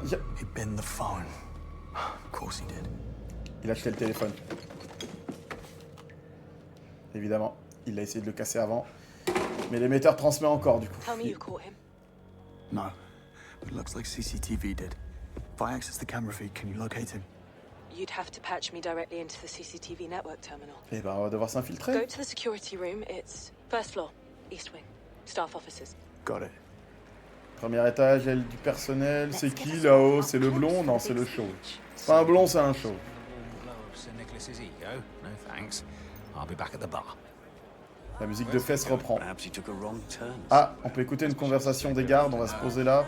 Il a acheté le téléphone. Évidemment. Il a essayé de le casser avant. Mais l'émetteur transmet encore, du coup. Tell me you caught him. No, but it looks like CCTV did. If I access the camera feed, can you locate him? You'd have to patch me directly into the CCTV network terminal. Eh ben, on va devoir Go s'infiltrer. to the security room. It's first floor, east wing. Staff offices. Got it. Premier étage, aile du personnel. C'est qui là-haut? C'est le blond? Non, c'est le chauve. C'est pas un blond, c'est un chauve. La musique de fesses reprend. Perhaps he took a wrong turn. Ah, on peut écouter une conversation des gardes. On va se poser là.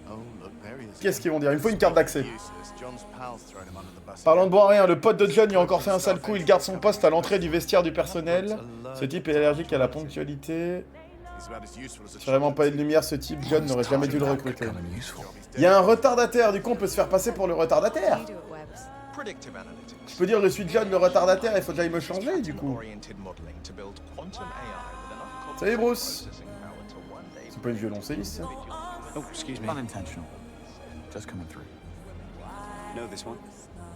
Oh, look, there he is. Qu'est-ce qu'ils vont dire? Il me faut une carte d'accès. Useless. John's pal's thrown him under the bus. Parlant de bon à rien, le pote de John y a encore fait un sale coup. Il garde son poste à l'entrée du vestiaire du personnel. Ce type est allergique à la ponctualité. He's about as useful as a C'est vraiment pas une lumière, ce type. John n'aurait jamais dû le recruter. Il y a un retardataire. Du coup, on peut se faire passer pour le retardataire. predictive analytics. Je peux dire je suis John le retardataire, il faut déjà me changer du coup. Oriented modeling to build quantum AI with enough Salut Bruce. processing power to one day. C'est pas une violoncelliste ça. Oh, excuse me. Unintentional. Just coming through. Know this one?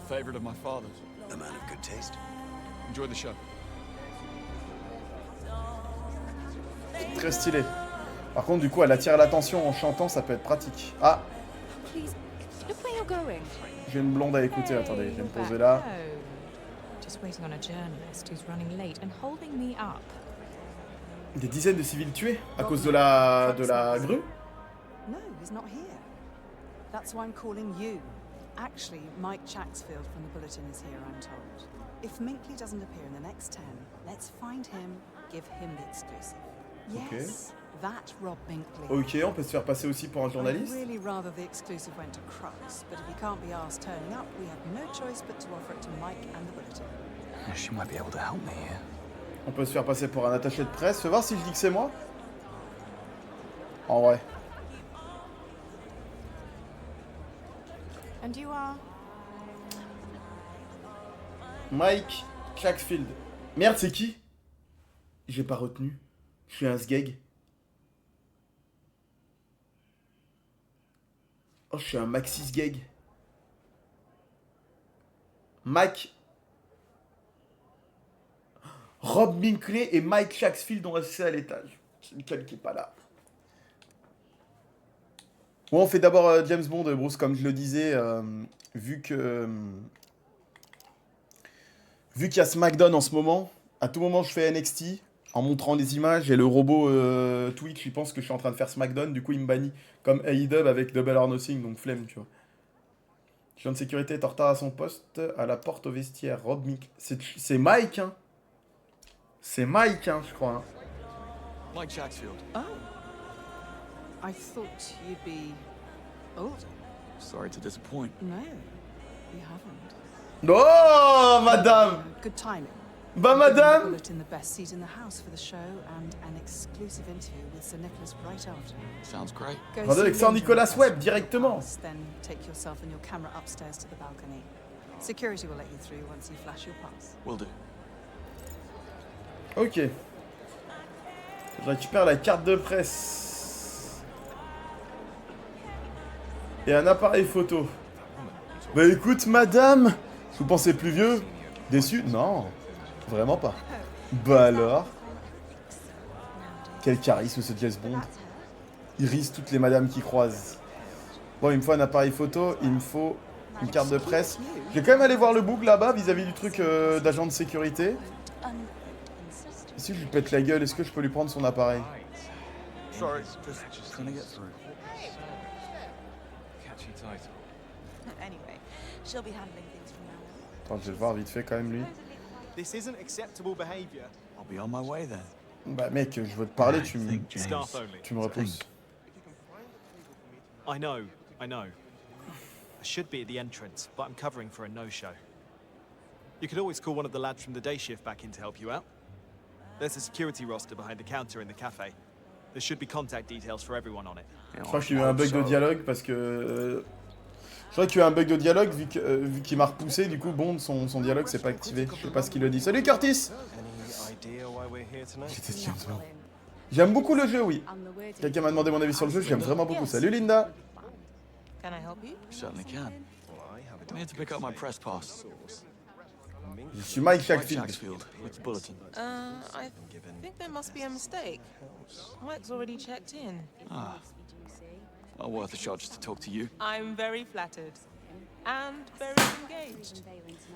Favorite of my father's. A man of good taste. Enjoy the show. Très stylé. Par contre du coup elle attire l'attention en chantant, ça peut être pratique. Ah, Please, look where you're going. j'ai une blonde à écouter, attendez, je vais me poser là. Just waiting on a journalist who's running late and holding me up. Des dizaines de civils tués à cause de la grue. No, he's not here. That's why I'm calling you. Actually, Mike Chaxfield from the Bulletin is here, I'm told. If Minkley doesn't appear in the next 10, let's find him, give him the exclusive. Yes, that Rob Minkley. Ok, on peut se faire passer aussi pour un journaliste. I'd really rather the exclusive went to Crux, but if he can't be asked turning up, we have no choice but to offer it to Mike and the Bulletin. She might be able to help me here. On peut se faire passer pour un attaché de presse. Fais voir si je dis que c'est moi. En vrai. And you are? Mike Chaxfield. Merde, c'est qui? J'ai pas retenu. Je suis un sgeg. Oh, je suis un maxi sgeg. Mike. Rob Minkley et Mike Chaxfield ont resté à l'étage. C'est lequel qui est pas là. Bon, on fait d'abord James Bond, Bruce, comme je le disais, vu que... vu qu'il y a SmackDown en ce moment, à tout moment je fais NXT, en montrant les images, et le robot Twitch, il pense que je suis en train de faire SmackDown, du coup il me bannit, comme AEW avec Double or Nothing, donc flemme, tu vois. Agent de sécurité est en retard à son poste, à la porte au vestiaire, Rob Mick. C'est Mike, hein. C'est Mike, hein, je crois. Hein. Mike Chatsfield. Oh. I thought you'd be older. Sorry to disappoint. No, you haven't. Oh, madame! Good timing. Bah, We're giving the madame! Bulletin the best seat in the house for the show and an exclusive interview with Sir Nicholas right after. Sounds great. Go Rendez-vous see avec Sir Linda Nicholas first Webb, before directement. class, Then take yourself and your camera upstairs to the balcony. Security will let you through once you flash your pass. Will do. Ok. Je récupère la carte de presse. Et un appareil photo. Bah écoute, madame, vous pensez plus vieux? Déçu? Non, vraiment pas. Bah alors? Quel charisme ce James Bond. Il risque toutes les madames qui croisent. Bon, il me faut un appareil photo, il me faut une carte de presse. Je vais quand même aller voir le book là-bas vis-à-vis du truc d'agent de sécurité. Si je lui pète la gueule, est-ce que je peux lui prendre son appareil? Sorry, just trying to get through. Catchy title. Anyway, she'll be handling things from now on. Attends, je vais le voir vite fait quand même lui. This isn't acceptable behavior. I'll be on my way then. Bah mec, je veux te parler, tu me Staff only. repousses. I know. I should be at the entrance, but I'm covering for a no-show. You could always call one of the lads from the day shift back in to help you out. There's a security roster behind the counter in the cafe. There should be contact details for everyone on it. Je crois qu'il y a eu un bug de dialogue parce que... Je crois qu'il y a eu un bug de dialogue vu qu'il m'a repoussé, du coup Bond, son dialogue s'est pas activé. Je sais pas ce qu'il a dit. Salut Curtis! J'étais James Bond. J'aime beaucoup le jeu, oui. Quelqu'un m'a demandé mon avis sur le jeu, j'aime vraiment beaucoup. Salut Linda! Can I help you? Certainly can. I'm here to pick up my press pass. Je suis Mike Mike Shackfield. Chatsfield, with the bulletin. I think there must be a mistake. Mike's already checked in. Ah. Well, worth a shot just to talk to you. I'm very flattered. And very engaged.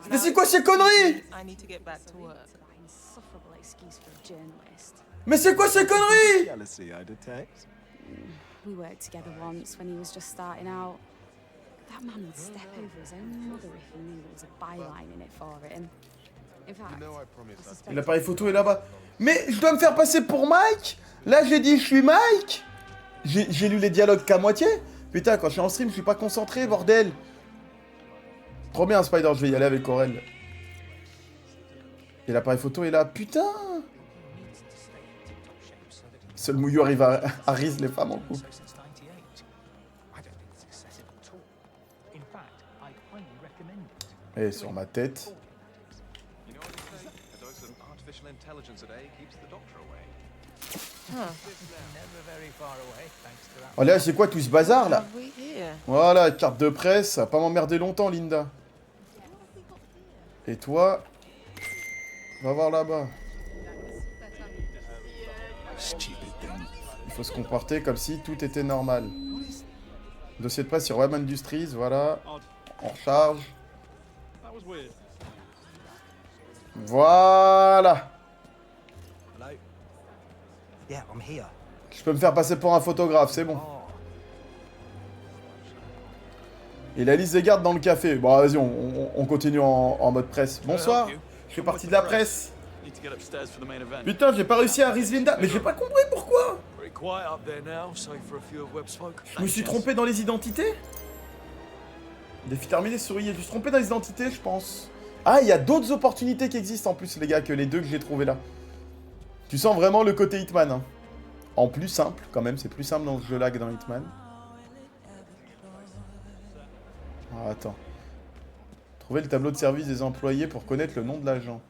Mais c'est quoi ces conneries? I need to get back to work. Mais c'est quoi ces conneries? Jealousy, I detect. We worked together once when he was just starting out. That man would step over his own mother if he knew there was a byline in it for him. In fact, I suspect L'appareil photo est là-bas. Mais je dois me faire passer pour Mike? Là j'ai dit je suis Mike? J'ai lu les dialogues qu'à moitié? Putain, quand je suis en stream, je suis pas concentré, bordel. Trop bien, Spider, je vais y aller avec Aurel. Et l'appareil photo est là. Putain! Seul mouillou arrive à rise les femmes en couple. Et sur ma tête. You know what they say? A dose of artificial intelligence a day keeps the doctor away. Oh là, c'est quoi tout ce bazar là? Have we here? Voilà, carte de presse, ça va pas m'emmerder longtemps, Linda. Et toi, va voir là-bas. Stupid thing. Il faut se comporter comme si tout était normal. Dossier de presse sur Web Industries, voilà. On recharge. Voilà. Hello? Yeah, I'm here. Je peux me faire passer pour un photographe, c'est bon. Et la liste des gardes dans le café. Bon, vas-y, on continue en mode presse. Bonsoir, je fais partie de la presse. Need to get upstairs for the main event. Putain, j'ai pas réussi à Riz Linda. Mais j'ai pas compris pourquoi. Very quiet up there now, sorry for a few of Webb's folk. Je me suis trompé dans les identités. Défi terminé, souris. Je me suis trompé dans les identités, je pense. Ah, il y a d'autres opportunités qui existent en plus, les gars, que les deux que j'ai trouvés là. Tu sens vraiment le côté Hitman. Hein. En plus simple, quand même. C'est plus simple dans ce jeu-là que dans Hitman. Ah, attends. Trouver le tableau de service des employés pour connaître le nom de l'agent.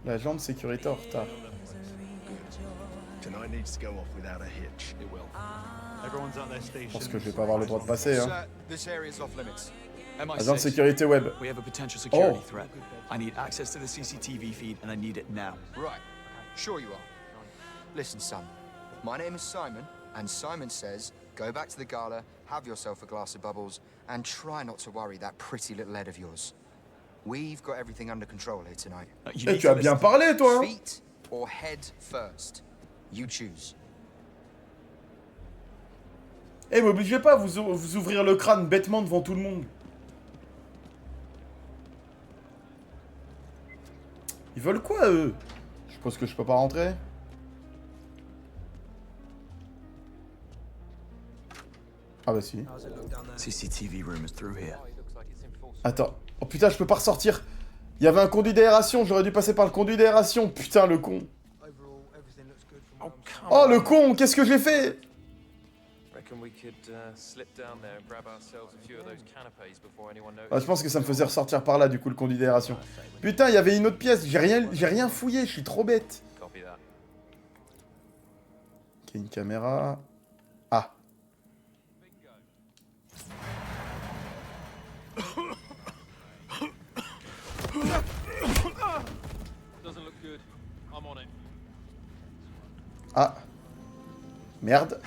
L'agent de sécurité en retard. Tonight needs to go off without a hitch. It will. Everyone's at their Je station. pense que je vais pas avoir le droit de passer. Hein. This area's off limits. Agent de sécurité web. We have a potential security Oh. threat. I need access to the CCTV feed and I need it now. Right. Sure you are. Listen, son. My name is Simon, and Simon says, go back to the gala, have have yourself a glass of bubbles and try not to worry that pretty little head of yours. We've got everything under control here tonight. Eh, tu as bien parlé, toi, hein? Feet or head first. You choose. Eh, m'obligez pas à vous ouvrir le crâne bêtement devant tout le monde. Ils veulent quoi, eux? Je pense que je peux pas rentrer. Ah bah si. CCTV room is through here. Attends. Oh putain, je peux pas ressortir. Il y avait un conduit d'aération, j'aurais dû passer par le conduit d'aération. Putain, le con. Oh, le con, qu'est-ce que j'ai fait? Ah, je pense que ça me faisait ressortir par là, du coup, le conduit d'aération. Putain, il y avait une autre pièce, j'ai rien fouillé, je suis trop bête. Ok, une caméra. Ah. Ah. Merde.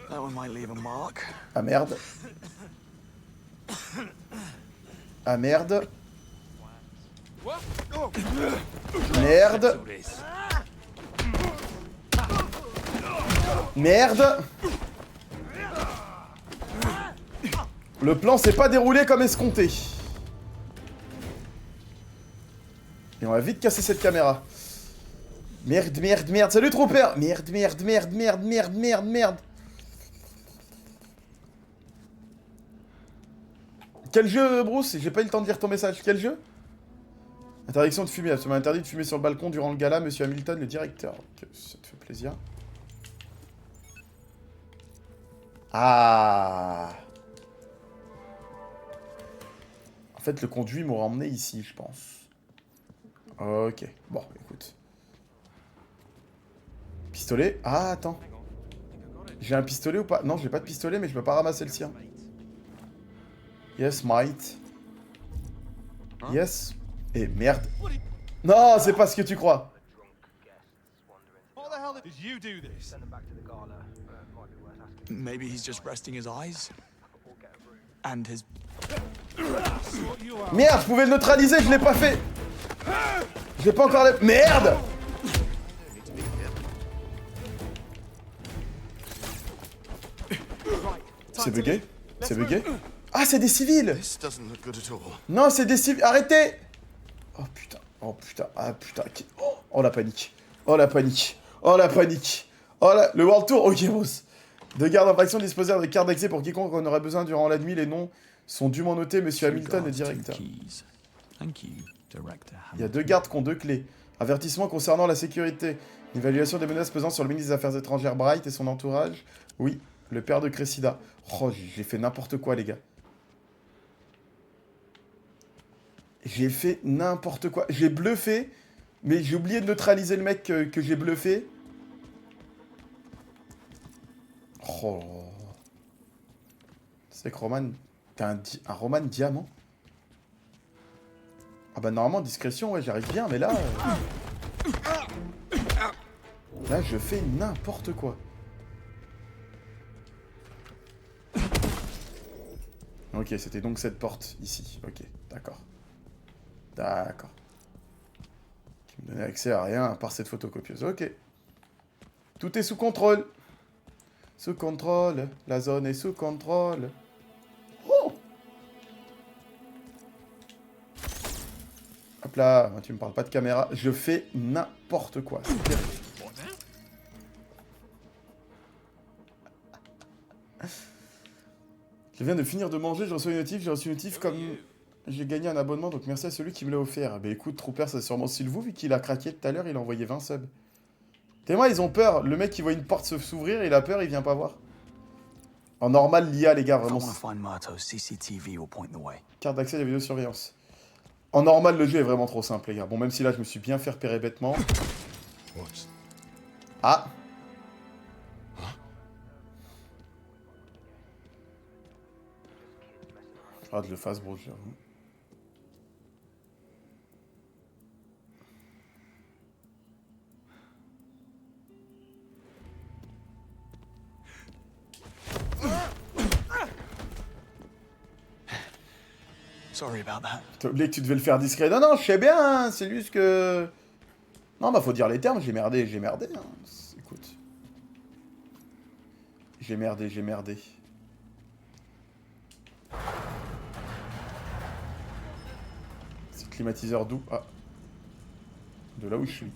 That one might leave a mark. Ah merde. Ah merde. Merde. Merde. Le plan s'est pas déroulé comme escompté. Et on va vite casser cette caméra. Merde, merde, merde. Salut Trooper. Merde, merde, merde, merde, merde, merde, merde. Quel jeu, Bruce? J'ai pas eu le temps de lire ton message. Quel jeu? Interdiction de fumer. Absolument interdit de fumer sur le balcon durant le gala, Monsieur Hamilton, le directeur. Ok, ça te fait plaisir. Ah. En fait, le conduit m'aura emmené ici, je pense. Ok. Bon, écoute. Pistolet. Ah, attends. J'ai un pistolet ou pas? Non, j'ai pas de pistolet, mais je peux pas ramasser le sien. Yes, mate. Yes. Et merde. Non, c'est pas ce que tu crois. Maybe he's just resting his eyes. And his... Merde, je pouvais le neutraliser, je l'ai pas fait. J'ai pas encore les... Merde. C'est bugué? C'est bugué? Ah, c'est des civils! Non, c'est des civils. Arrêtez! Oh putain, oh putain, ah putain. Oh la panique. Oh la panique. Oh la panique. Oh la... Le World Tour, ok, boss. De garde d'infraction disposèrent de cartes d'accès pour quiconque en aurait besoin durant la nuit. Les noms sont dûment notés, Monsieur Hamilton, le directeur. Il y a 2 gardes qui ont 2 clés. Avertissement concernant la sécurité. Évaluation des menaces pesant sur le ministre des Affaires étrangères Bright et son entourage. Oui, le père de Cressida. Oh, j'ai fait n'importe quoi, les gars. J'ai fait n'importe quoi. J'ai bluffé, mais j'ai oublié de neutraliser le mec que j'ai bluffé. Oh. C'est que Roman... T'as un Roman diamant? Ah bah normalement, discrétion, ouais, j'arrive bien, mais là... Là, je fais n'importe quoi. Ok, c'était donc cette porte, ici. Ok, d'accord. D'accord. Qui me donnait accès à rien à part cette photocopieuse. Ok. Tout est sous contrôle. Sous contrôle. La zone est sous contrôle. Oh! Hop là, tu me parles pas de caméra. Je fais n'importe quoi. C'est terrible. Je viens de finir de manger, j'ai reçu une notif comme... J'ai gagné un abonnement, donc merci à celui qui me l'a offert. Bah écoute, Trooper, c'est sûrement Sylvou, vu qu'il a craqué tout à l'heure, il a envoyé 20 subs. Témoins, ils ont peur. Le mec, il voit une porte s'ouvrir, il a peur, il vient pas voir. En normal, l'IA, les gars, vraiment. Carte d'accès à la vidéosurveillance. En normal, le jeu est vraiment trop simple, les gars. Bon, même si là, je me suis bien fait repérer bêtement. Ah! Ah, de le face, bro, j'avoue. Sorry about that. T'as oublié que tu devais le faire discret. Non, non, je sais bien, hein, c'est juste que... Non, bah faut dire les termes, j'ai merdé, hein. Écoute. J'ai merdé. C'est climatiseur doux. Ah. De là où je suis.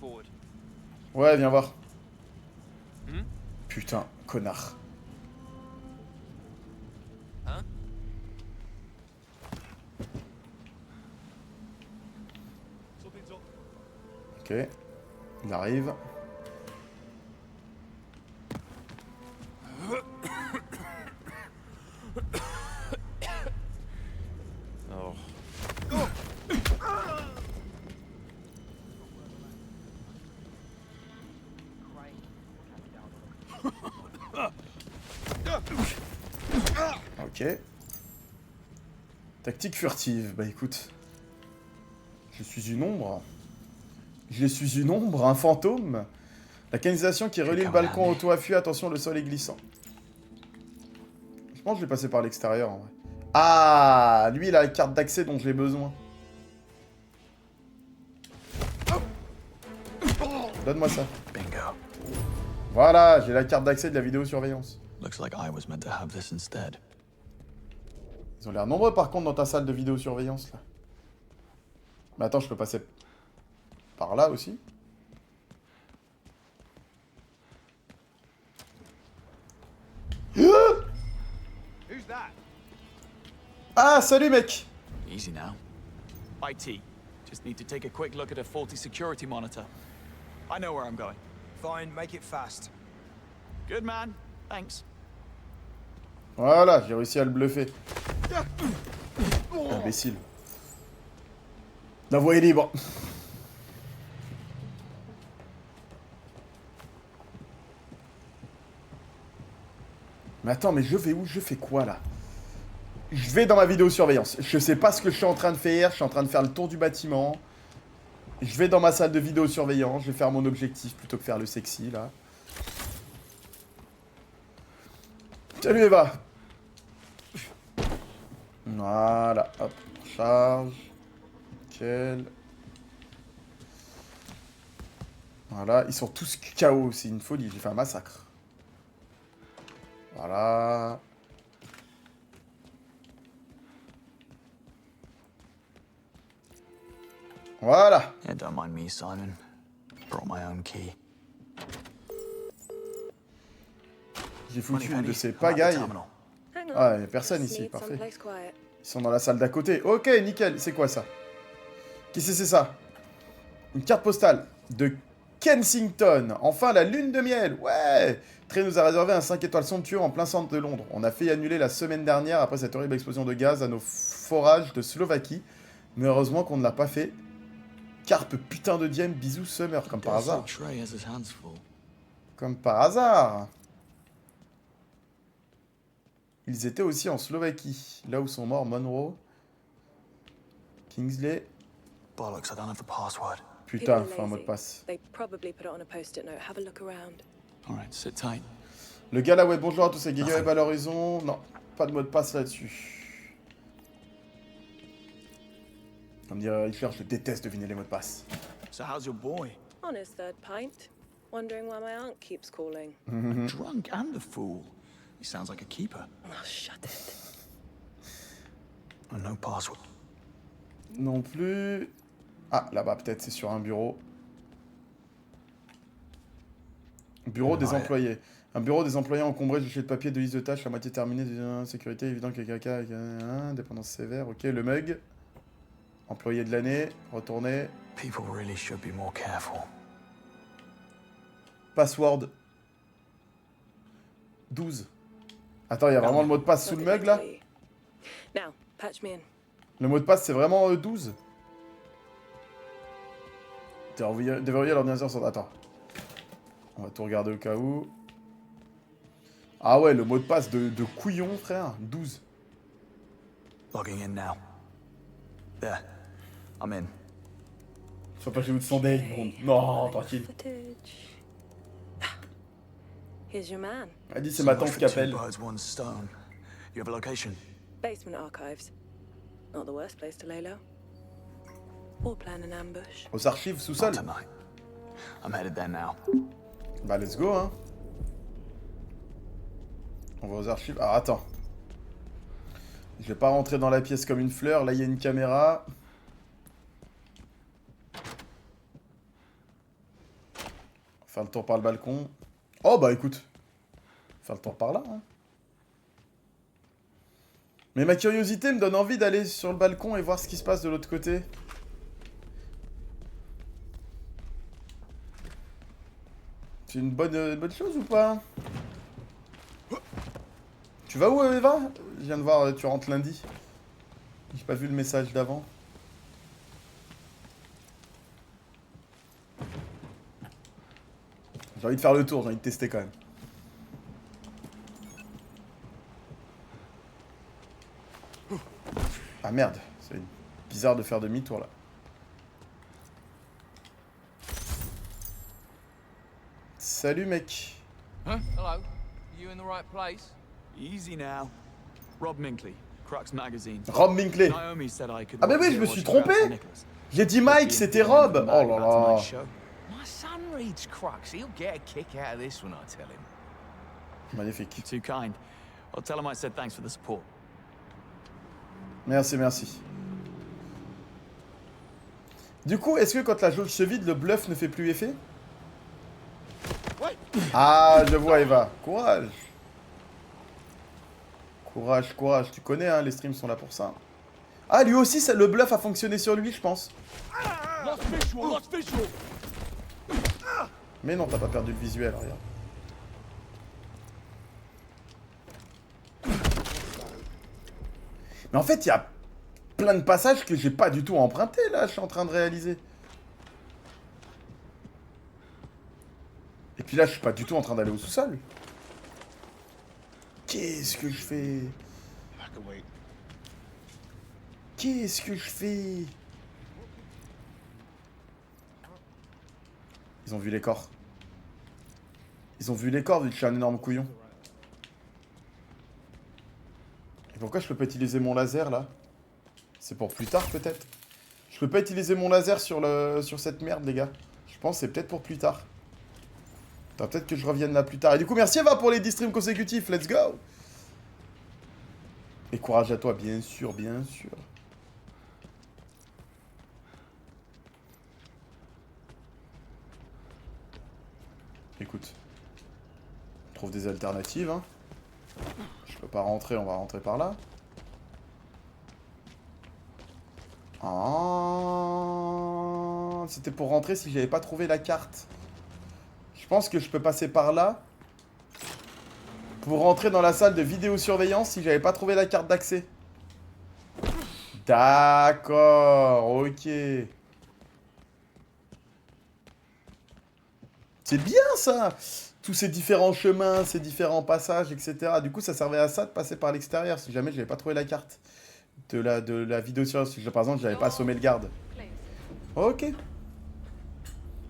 Ouais, viens voir. Putain, connard. Hein? Ok. Il arrive. Oh. Ok. Tactique furtive. Bah écoute. Je suis une ombre. Un fantôme. La canalisation qui relie le balcon au toit fuit. Attention, le sol est glissant. Je pense que je vais passer par l'extérieur en vrai. Ah, lui il a la carte d'accès dont j'ai besoin. Donne-moi ça. Bingo. Voilà, j'ai la carte d'accès de la vidéosurveillance. Looks like I was meant to have this instead. Ils ont l'air nombreux par contre dans ta salle de vidéosurveillance là. Mais attends, je peux passer par là aussi. Who's that? Ah, salut mec. Easy now. IT. Just need to take a quick look at a faulty security monitor. I know where I'm going. Fine, make it fast. Good man. Thanks. Voilà, j'ai réussi à le bluffer. Imbécile. La voie est libre. Mais attends, mais je vais où? Je fais quoi là? Je vais dans ma vidéosurveillance. Je sais pas ce que je suis en train de faire. Je suis en train de faire le tour du bâtiment. Je vais dans ma salle de vidéosurveillance. Je vais faire mon objectif plutôt que faire le sexy là. Salut Eva. Voilà, hop, charge. Nickel. Voilà, ils sont tous KO, c'est une folie, j'ai fait un massacre. Voilà. Voilà. Yeah, don't mind me, Simon. Brought my own key. J'ai foutu une de ces pagailles. Ah, il n'y a personne ici, parfait. Ils sont dans la salle d'à côté. Ok, nickel. C'est quoi ça? Qu'est-ce que c'est ça? Une carte postale de Kensington. Enfin, la lune de miel. Ouais. Trey nous a réservé un 5 étoiles somptueux en plein centre de Londres. On a fait annuler la semaine dernière après cette horrible explosion de gaz à nos forages de Slovaquie. Mais heureusement qu'on ne l'a pas fait. Carpe putain de diem, bisous Summer, comme par hasard. Comme par hasard. Ils étaient aussi en Slovaquie, là où sont morts Monroe, Kingsley. Bollocks, I don't have the password. Putain, faut un mot de passe. Alright, sit tight. Le gars là, ouais, bonjour à tous, c'est Giga Web à l'horizon. Non, pas de mot de passe là-dessus. Comme dirait Richard, je déteste deviner les mots de passe. So how's your boy? On his third pint. Wondering why my aunt keeps calling. Drunk and a fool. He sounds like a keeper. Oh, shut it. Oh, no password. Non plus. Ah, là-bas, peut-être, c'est sur un bureau. Bureau des employés. Un bureau des employés encombré, juché de papier, de liste de tâches, la moitié terminée, de sécurité, évident que caca, avec dépendance sévère. Ok, le mug. Employé de l'année, retourné. People really should be more careful. Password. 12. Attends, il y a vraiment le mot de passe sous le mug là? Now, patch me in. Le mot de passe c'est vraiment 12? Déverrouiller l'ordinateur sur... Attends. On va tout regarder au cas où. Ah ouais, le mot de passe de couillon, frère. 12. Logging in now. There. I'm in. Sois pas chez vous de sondage, bon. Non, tranquille. Here's your man. Elle dit c'est ma tante qui appelle. You have a location? Basement archives. Not the worst place to lay low. Or plan an ambush. Aux archives sous-sol. I'm headed there now. Bah let's go hein. On va aux archives. Ah attends. Je vais pas rentrer dans la pièce comme une fleur. Là il y a une caméra. Faire le tour par le balcon. Oh bah écoute. Faire le tour par là hein. Mais ma curiosité me donne envie d'aller sur le balcon et voir ce qui se passe de l'autre côté. C'est une bonne chose ou pas? Tu vas où Eva? Je viens de voir, tu rentres lundi. J'ai pas vu le message d'avant. J'ai envie de faire le tour, j'ai envie de tester quand même. Ah merde, c'est bizarre de faire demi-tour là. Salut mec. Huh? Hello. You in the right place? Easy now. Rob Minkley, Crux Magazine. Rob Minkley. Naomi said I could Ah mais oui, je me suis trompé. J'ai dit Mike, c'était Rob. Oh là là. My son reads Crux. He'll get a kick out of this when I tell him. Magnifique. Too kind. I'll tell him I said thanks for the support. Merci, merci. Du coup, est-ce que quand la jauge se vide, le bluff ne fait plus effet? Ah, je vois Eva. Courage. Courage, courage. Tu connais, hein, les streams sont là pour ça. Ah, lui aussi, le bluff a fonctionné sur lui, je pense. Mais non, t'as pas perdu le visuel, regarde. Mais en fait, il y a plein de passages que j'ai pas du tout emprunté, là, je suis en train de réaliser. Et puis là, je suis pas du tout en train d'aller au sous-sol. Qu'est-ce que je fais? Qu'est-ce que je fais? Ils ont vu les corps. Ils ont vu les corps vu que je suis un énorme couillon. Et pourquoi je peux pas utiliser mon laser là? C'est pour plus tard peut-être? Je peux pas utiliser mon laser sur cette merde les gars. Je pense que c'est peut-être pour plus tard. Attends, peut-être que je revienne là plus tard. Et du coup merci Eva pour les 10 streams consécutifs. Let's go! Et courage à toi, bien sûr, bien sûr. Écoute. On trouve des alternatives, hein. Je peux pas rentrer, on va rentrer par là. Ah, c'était pour rentrer si j'avais pas trouvé la carte. Je pense que je peux passer par là. Pour rentrer dans la salle de vidéosurveillance si j'avais pas trouvé la carte d'accès. D'accord, ok. C'est bien ça! Tous ces différents chemins, ces différents passages, etc. Du coup, ça servait à ça de passer par l'extérieur si jamais j'avais pas trouvé la carte de la vidéosurveillance. Si par exemple, j'avais pas assommé le garde. Ok.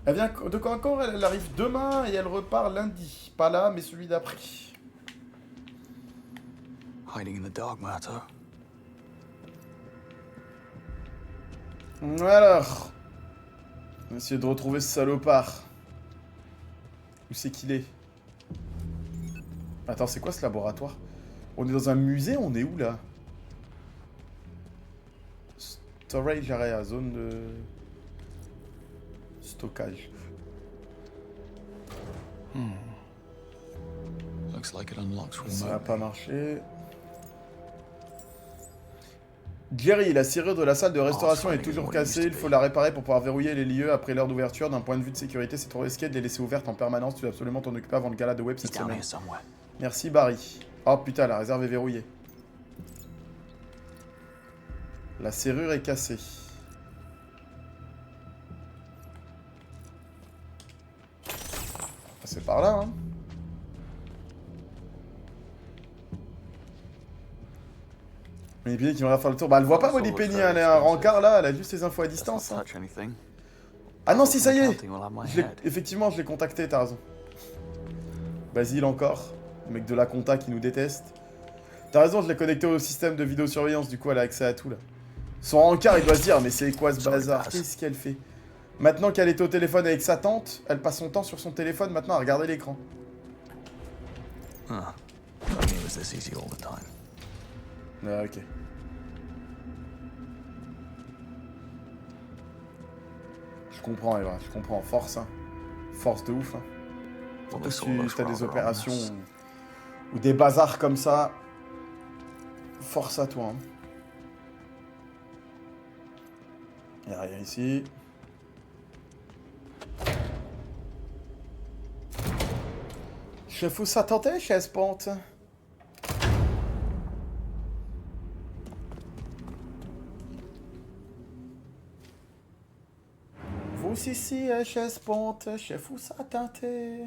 Elle vient de quand elle arrive demain et elle repart lundi. Pas là, mais celui d'après. Hiding in the dark, Mato. Alors. On va essayer de retrouver ce salopard. Où c'est qu'il est? Attends, c'est quoi ce laboratoire? On est dans un musée, on est où là? Storage area, zone de stockage. Looks like it unlocks Ça n'a pas marché. Jerry, la serrure de la salle de restauration est toujours cassée. Il faut la réparer pour pouvoir verrouiller les lieux après l'heure d'ouverture. D'un point de vue de sécurité, c'est trop risqué de les laisser ouvertes en permanence. Tu dois absolument t'en occuper avant le gala de web cette semaine. Merci Barry. Oh putain, la réserve est verrouillée. La serrure est cassée. C'est par là, hein. Mais Penny qui va faire le tour. Bah, elle voit pas Molly Penny, elle est un rencard là, elle a juste les infos à distance. Hein. Ah non, si, ça y est! Effectivement, je l'ai contacté, t'as raison. Basile encore, le mec de la compta qui nous déteste. T'as raison, je l'ai connecté au système de vidéosurveillance, du coup elle a accès à tout là. Son rencard, il doit se dire, mais c'est quoi ce bazar? Qu'est-ce qu'elle fait? Maintenant qu'elle est au téléphone avec sa tante, elle passe son temps sur son téléphone maintenant à regarder l'écran. Ah, I mean, it was this easy all the time. Ah, ok. Je comprends, Eva, je comprends. Force, hein. Force de ouf, hein. Surtout si t'as des opérations ou des bazars comme ça. Force à toi, hein. Y'a rien ici. Chef, où ça tentait, chaise pente? Vous ici, chaise ponte, chef, où ça tentait?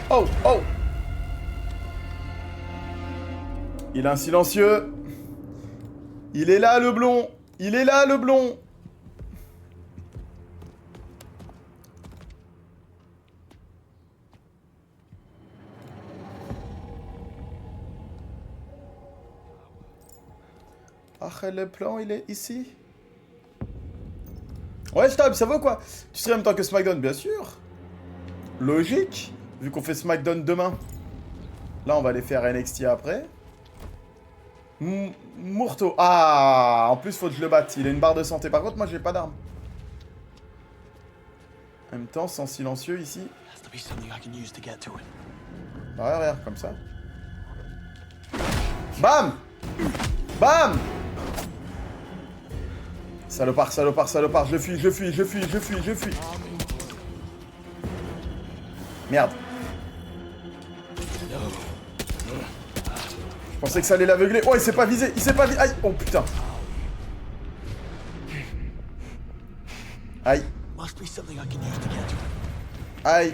Oh, oh! Il est un silencieux. Il est là, le blond. Il est là, le blond. Ah, le plan, il est ici. Ouais, Stab, ça vaut quoi? Tu serais en même temps que SmackDown, bien sûr. Logique, vu qu'on fait SmackDown demain. Là, on va aller faire NXT après. Murto. Ah, en plus, faut que je le batte. Il a une barre de santé. Par contre, moi, j'ai pas d'arme. En même temps, sans silencieux ici. Ouais, regarde, comme ça. Bam! Bam! Salopard, salopard, salopard. Je fuis, je fuis, je fuis, je fuis, je fuis. Merde. Je pensais que ça allait l'aveugler. Oh, il s'est pas visé. Il s'est pas visé. Aïe. Oh, putain. Aïe. Aïe.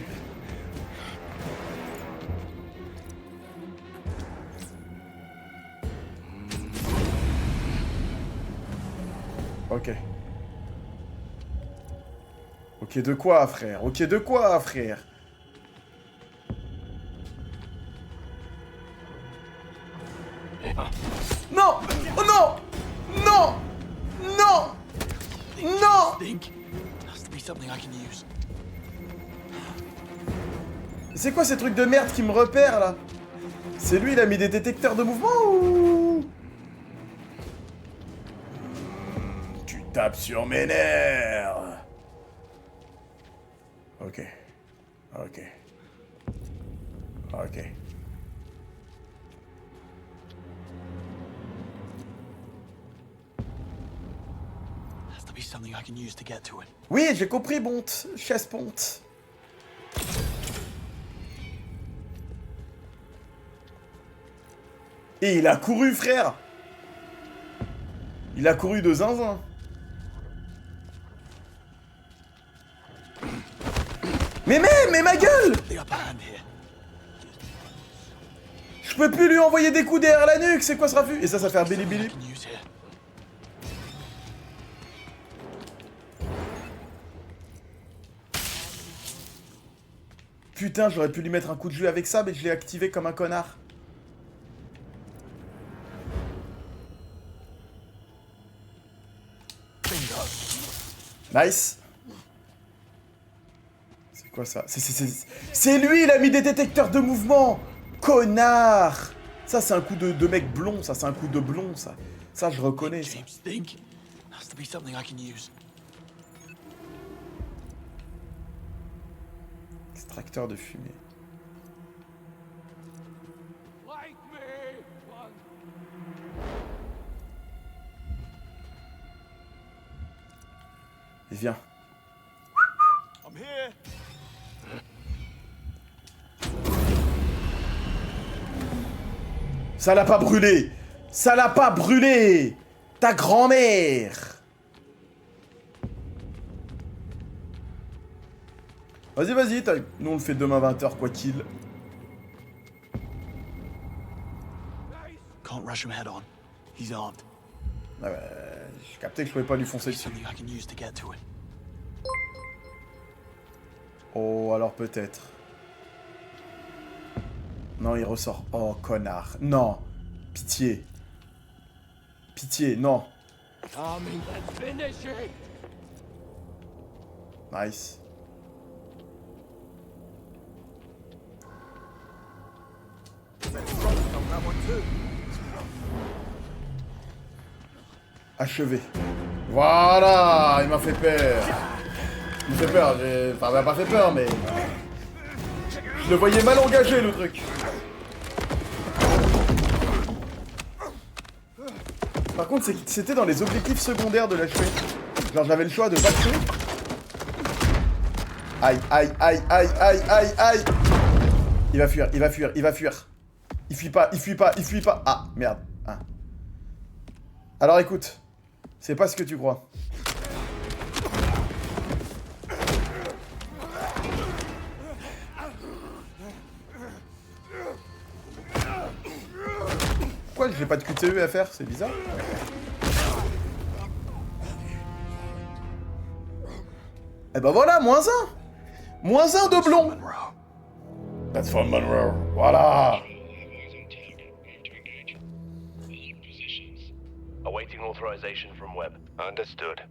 Ok. Ok, de quoi, frère? Ok, de quoi, frère? Non! Oh non! Non! Non! Non! C'est quoi ces trucs de merde qui me repèrent, là? C'est lui, il a mis des détecteurs de mouvement ou... Tu tapes sur mes nerfs! Ok. Ok. Ok. Oui, j'ai compris, Bonte. Chaise ponte. Et il a couru, frère. Il a couru de zinzin. Mais ma gueule! Je peux plus lui envoyer des coups derrière la nuque, c'est quoi ce raffut? Et ça fait un bili bili. Putain, j'aurais pu lui mettre un coup de jus avec ça, mais je l'ai activé comme un connard. Nice. C'est quoi ça? C'est lui, il a mis des détecteurs de mouvement. Connard. Ça, c'est un coup de mec blond, ça, c'est un coup de blond, ça. Ça, je reconnais, ça. Extracteur de fumée. Et viens. Ça l'a pas brûlé. Ça l'a pas brûlé. Ta grand-mère. Vas-y, vas-y, nous on le fait demain 20h, quoi qu'il. Can't rush him head on. He's armed. Ah bah, j'ai capté que je pouvais pas lui foncer dessus. Oh, alors peut-être. Non, il ressort. Oh, connard. Non. Pitié. Pitié, non. Nice. Achevé. Voilà, il m'a fait peur. Il me fait peur, enfin, il m'a pas fait peur, mais... Je le voyais mal engagé, le truc. Par contre, c'était dans les objectifs secondaires de l'achever. Genre, j'avais le choix de pas le tuer. Aïe, aïe, aïe, aïe, aïe, aïe, aïe. Il va fuir, il va fuir, il va fuir. Il fuit pas, il fuit pas, il fuit pas. Ah, merde. Ah. Alors écoute, c'est pas ce que tu crois. Pourquoi j'ai pas de QTE à faire? C'est bizarre. Et ben voilà, -1. -1 de blond. That's from Monroe. Voilà. Awaiting authorization from Webb. Understood.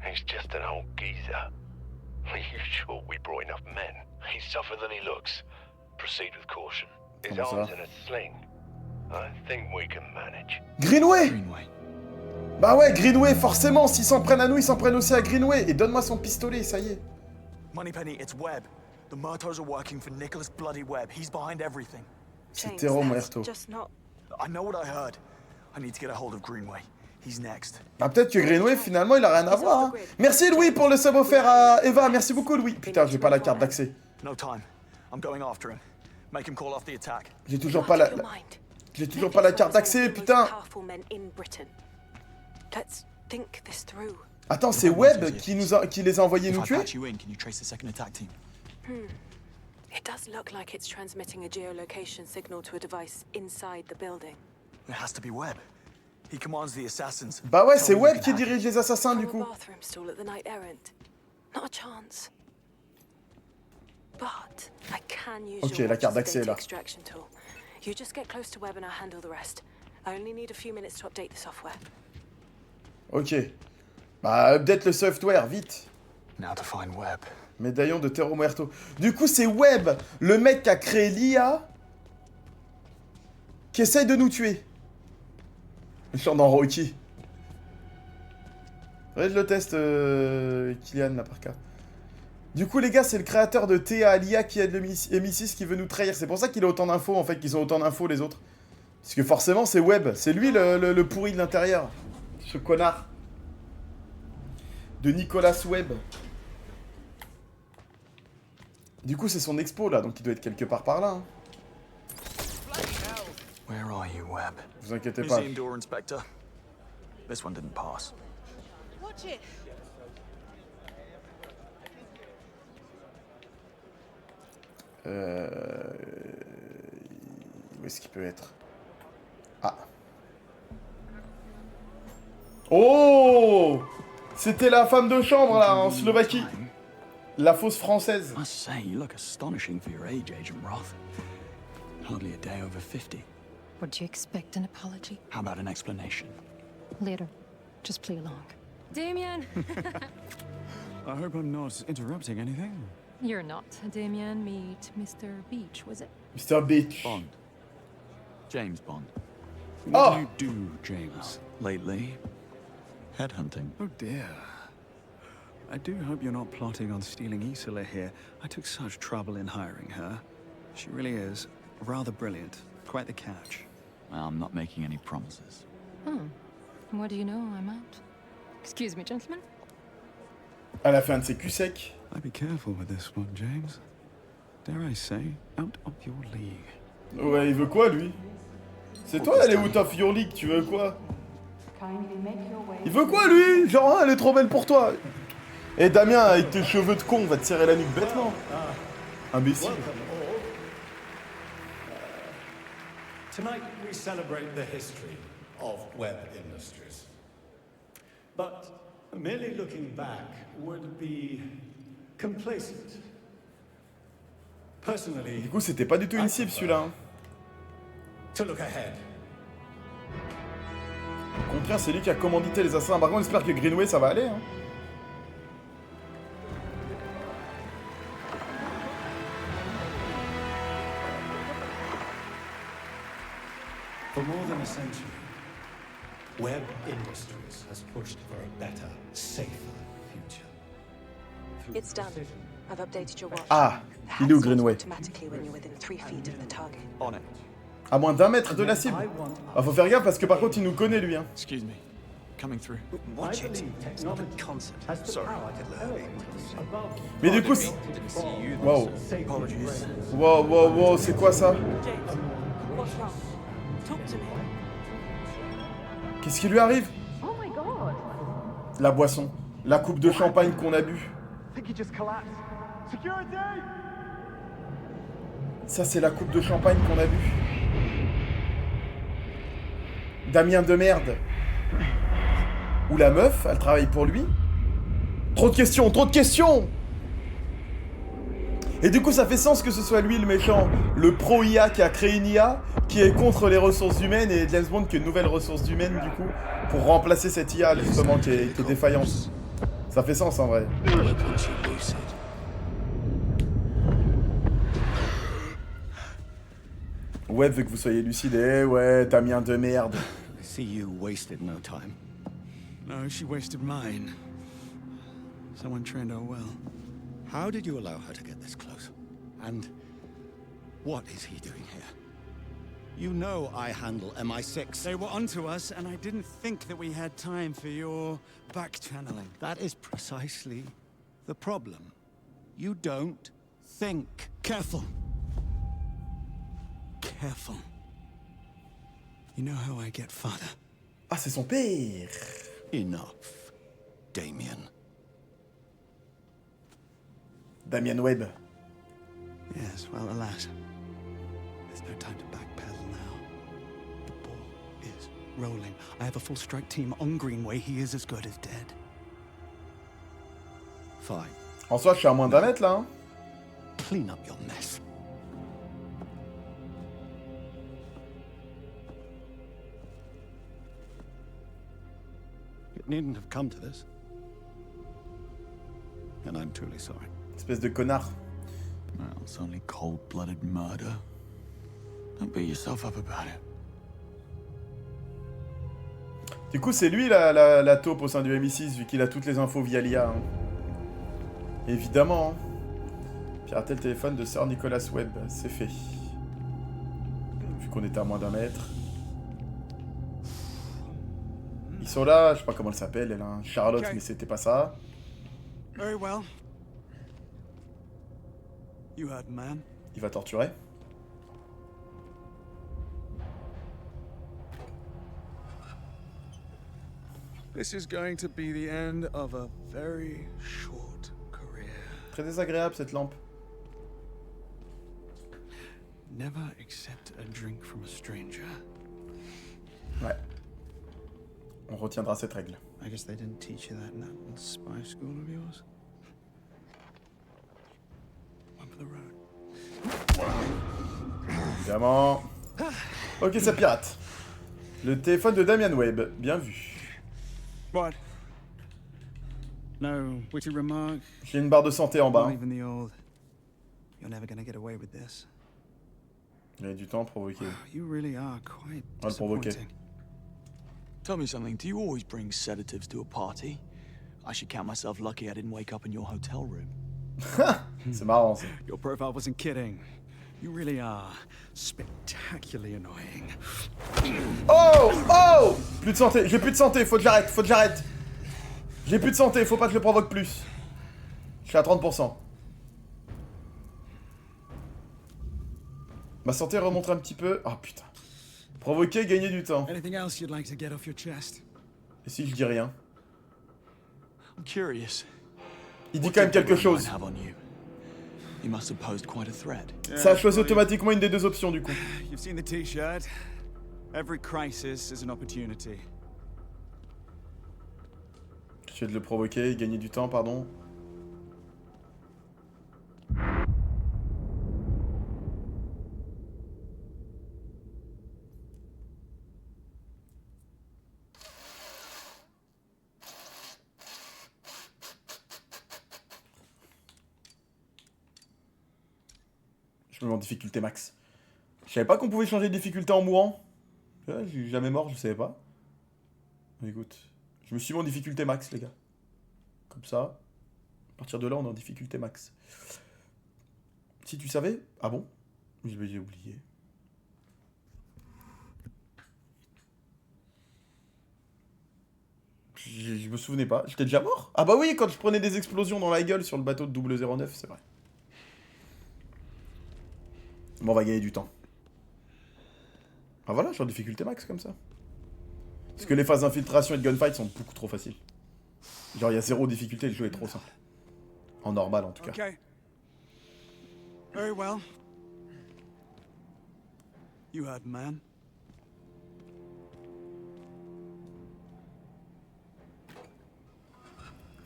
He's just an old geezer. Are you sure we brought enough men? He's tougher than he looks. Proceed with caution. His arm's in a sling. I think we can manage. Greenway. Bah ouais, Greenway, forcément, s'ils s'en prennent à nous, ils s'en prennent aussi à Greenway. Et donne-moi son pistolet, ça y est. Moneypenny, it's Webb. The Murtaugh are working for Nicholas Bloody Webb. He's behind everything. C'est Tero Muerto. I know what I heard. I need to get a hold of Greenway. He's next. Ah, peut-être que Greenway, finalement, il a rien à voir. Hein. Merci Louis pour le sub offert à Eva. Merci beaucoup Louis. Putain, j'ai pas la carte d'accès. No time. I'm going after him. Make him call off the attack. J'ai toujours pas la... J'ai toujours pas la carte d'accès, putain. Attends, c'est Webb qui les a envoyés nous tuer? It does look like it's transmitting a geolocation signal to a device inside the building. It has to be Webb. He commands the assassins. Bah ouais, c'est Webb qui dirige les assassins du coup. Bathroom stall at the Knight Errant. Not a chance. But I can use Ok, la carte d'accès est là. extraction tool. You just get close to Webb and I'll handle the rest. I only need a few minutes to update the software. Ok. Bah, update le software, vite. Now to find Webb. Médaillon de Tero Muerto. Du coup, c'est Webb, le mec qui a créé l'IA, qui essaye de nous tuer. Je suis dans Rocky. Faudrait que je le teste, Kylian, là, par cas. Du coup, les gars, c'est le créateur de TA, l'IA qui aide le MI6 qui veut nous trahir. C'est pour ça qu'il a autant d'infos, en fait, qu'ils ont autant d'infos, les autres. Parce que forcément, c'est Webb. C'est lui, le pourri de l'intérieur. Ce connard. De Nicolas Webb. Du coup, c'est son expo, là, donc il doit être quelque part par là. Hein. Where are you, Webb? Vous inquiétez pas. Museum door inspector. This one didn't pass. Watch it. Où est-ce qu'il peut être? Ah. Oh! C'était la femme de chambre, là, en Slovaquie. La fausse française. I say, you look astonishing for your age, Agent Roth. Hardly a day over 50. Would you expect an apology? How about an explanation? Later. Just play along. Damien! I hope I'm not interrupting anything. You're not. Damien, meet Mr. Beach, was it? Mr. Beach. Bond. James Bond. What do you do, James? Lately, headhunting. Oh dear. I do hope you're not plotting on stealing Isola here. I took such trouble in hiring her. She really is rather brilliant. Quite the catch. Well, I'm not making any promises. What do you know? I'm out. Excuse me, gentlemen. Elle a fait un de ses culs secs. I'd be careful with this one, James. Dare I say, out of your league. Ouais, il veut quoi, lui? C'est toi, elle est out of your league, tu veux quoi? Il veut quoi, lui? Genre, elle est trop belle pour toi. Et Damien, avec tes cheveux de con, va te serrer la nuque bêtement. Imbécile. Tonight we celebrate the history of Webb Industries. But merely looking back would be complacent. Personally, Du coup, c'était pas du tout une cible celui-là. Hein. to look ahead. Au contraire, c'est lui qui a commandité les assassins. Par contre, j'espère que Greenway ça va aller. Hein. For more than a century, Webb Industries has pushed for a better, safer future. It's done. I've updated your watch. Ah, il est où Greenway? Automatically when you're within 3 feet of the target. On it. À moins d'1 mètre de la cible. Ah, faut faire gaffe parce que par contre, il nous connaît lui. Hein. Excuse me. Coming through. Watch it. It's not a concert. Sorry. Mais du coup, wow. Wow, wow, wow, c'est quoi ça? What's wrong? Talk to me. Qu'est-ce qui lui arrive? Oh my god. La boisson. La coupe de champagne qu'on a bu. Ça, c'est la coupe de champagne qu'on a bu. Damien de merde. Ou la meuf, elle travaille pour lui. Trop de questions, trop de questions. Et du coup, ça fait sens que ce soit lui le méchant, le pro-IA qui a créé une IA, qui est contre les ressources humaines, et James Bond qui est une nouvelle ressource humaine, du coup, pour remplacer cette IA, justement, qui est défaillante. Ça fait sens, en vrai. Webb veut que vous soyez lucide. Eh ouais, Damien de merde. I see you wasted no time. No, she wasted mine. Someone trained her well. How did you allow her to get this close? And what is he doing here? You know I handle MI6. They were onto us, and I didn't think that we had time for your back-channeling. That is precisely the problem. You don't think. Careful. Careful. You know how I get father? Ah, c'est son père. Enough, Damien. Damien Webb. Yes, well, alas. There's no time to backpedal now. The ball is rolling. I have a full strike team on Greenway. He is as good as dead. Fine. En soi, je suis à moins d'1 mètre, là. Hein. Clean up your mess. It needn't have come to this. And I'm truly sorry. Espèce de connard. Well, it's only cold-blooded murder. Don't beat yourself up about it. Du coup, c'est lui la taupe au sein du MI6, vu qu'il a toutes les infos via l'IA. Hein. Évidemment. Hein. Pirater le téléphone de Sir Nicholas Webb, c'est fait. Vu qu'on était à moins d'1 mètre. Ils sont là, je sais pas comment elle s'appelle, elle, hein. Charlotte, mais c'était pas ça. Very well. You heard, man. Il va torturer. This is going to be the end of a very short career. Très désagréable cette lampe. Never accept a drink from a stranger. Ouais. On retiendra cette règle. I guess they didn't teach you that in that little spy school of yours. One for the road. Évidemment. Ok, ça pirate. Le téléphone de Damien Webb, bien vu. What? No witty remark. J'ai une barre de santé en bas. Not even the old. You're never gonna get away with this. Il y a du temps à provoquer. You really are quite On va le provoquer. Tell me something, do you always bring sedatives to a party? I should count myself lucky I didn't wake up in your hotel room. C'est marrant ça. Your profile wasn't kidding. You really are spectacularly annoying. Oh! Oh! Plus de santé, j'ai plus de santé, faut que j'arrête, J'ai plus de santé, faut pas que je le provoque plus. Je suis à 30%. Ma santé remonte un petit peu. Oh putain. Provoquer, gagner du temps. Anything else you'd like to get off your chest? Et si je dis rien? I'm curious. Il dit quand même quelque chose. You must have posed quite a threat. Ça a choisi automatiquement une des deux options du coup. You've seen the t-shirt. Every crisis is an opportunity. Je vais de le provoquer, gagner du temps, pardon. Je me mets en difficulté max. Je savais pas qu'on pouvait changer de difficulté en mourant. Je suis jamais mort, je savais pas. Écoute, je me suis mis en difficulté max, les gars. Comme ça. À partir de là, on est en difficulté max. Si tu savais... Ah bon? J'ai oublié. Je me souvenais pas. J'étais déjà mort? Ah bah oui, quand je prenais des explosions dans la gueule sur le bateau de 009, c'est vrai. Bon, on va gagner du temps. Ah voilà, je suis en difficulté max comme ça. Parce que les phases d'infiltration et de gunfight sont beaucoup trop faciles. Genre, il y a 0 difficulté, le jeu est trop simple. En normal, en tout cas. Okay. Very well. You heard, man.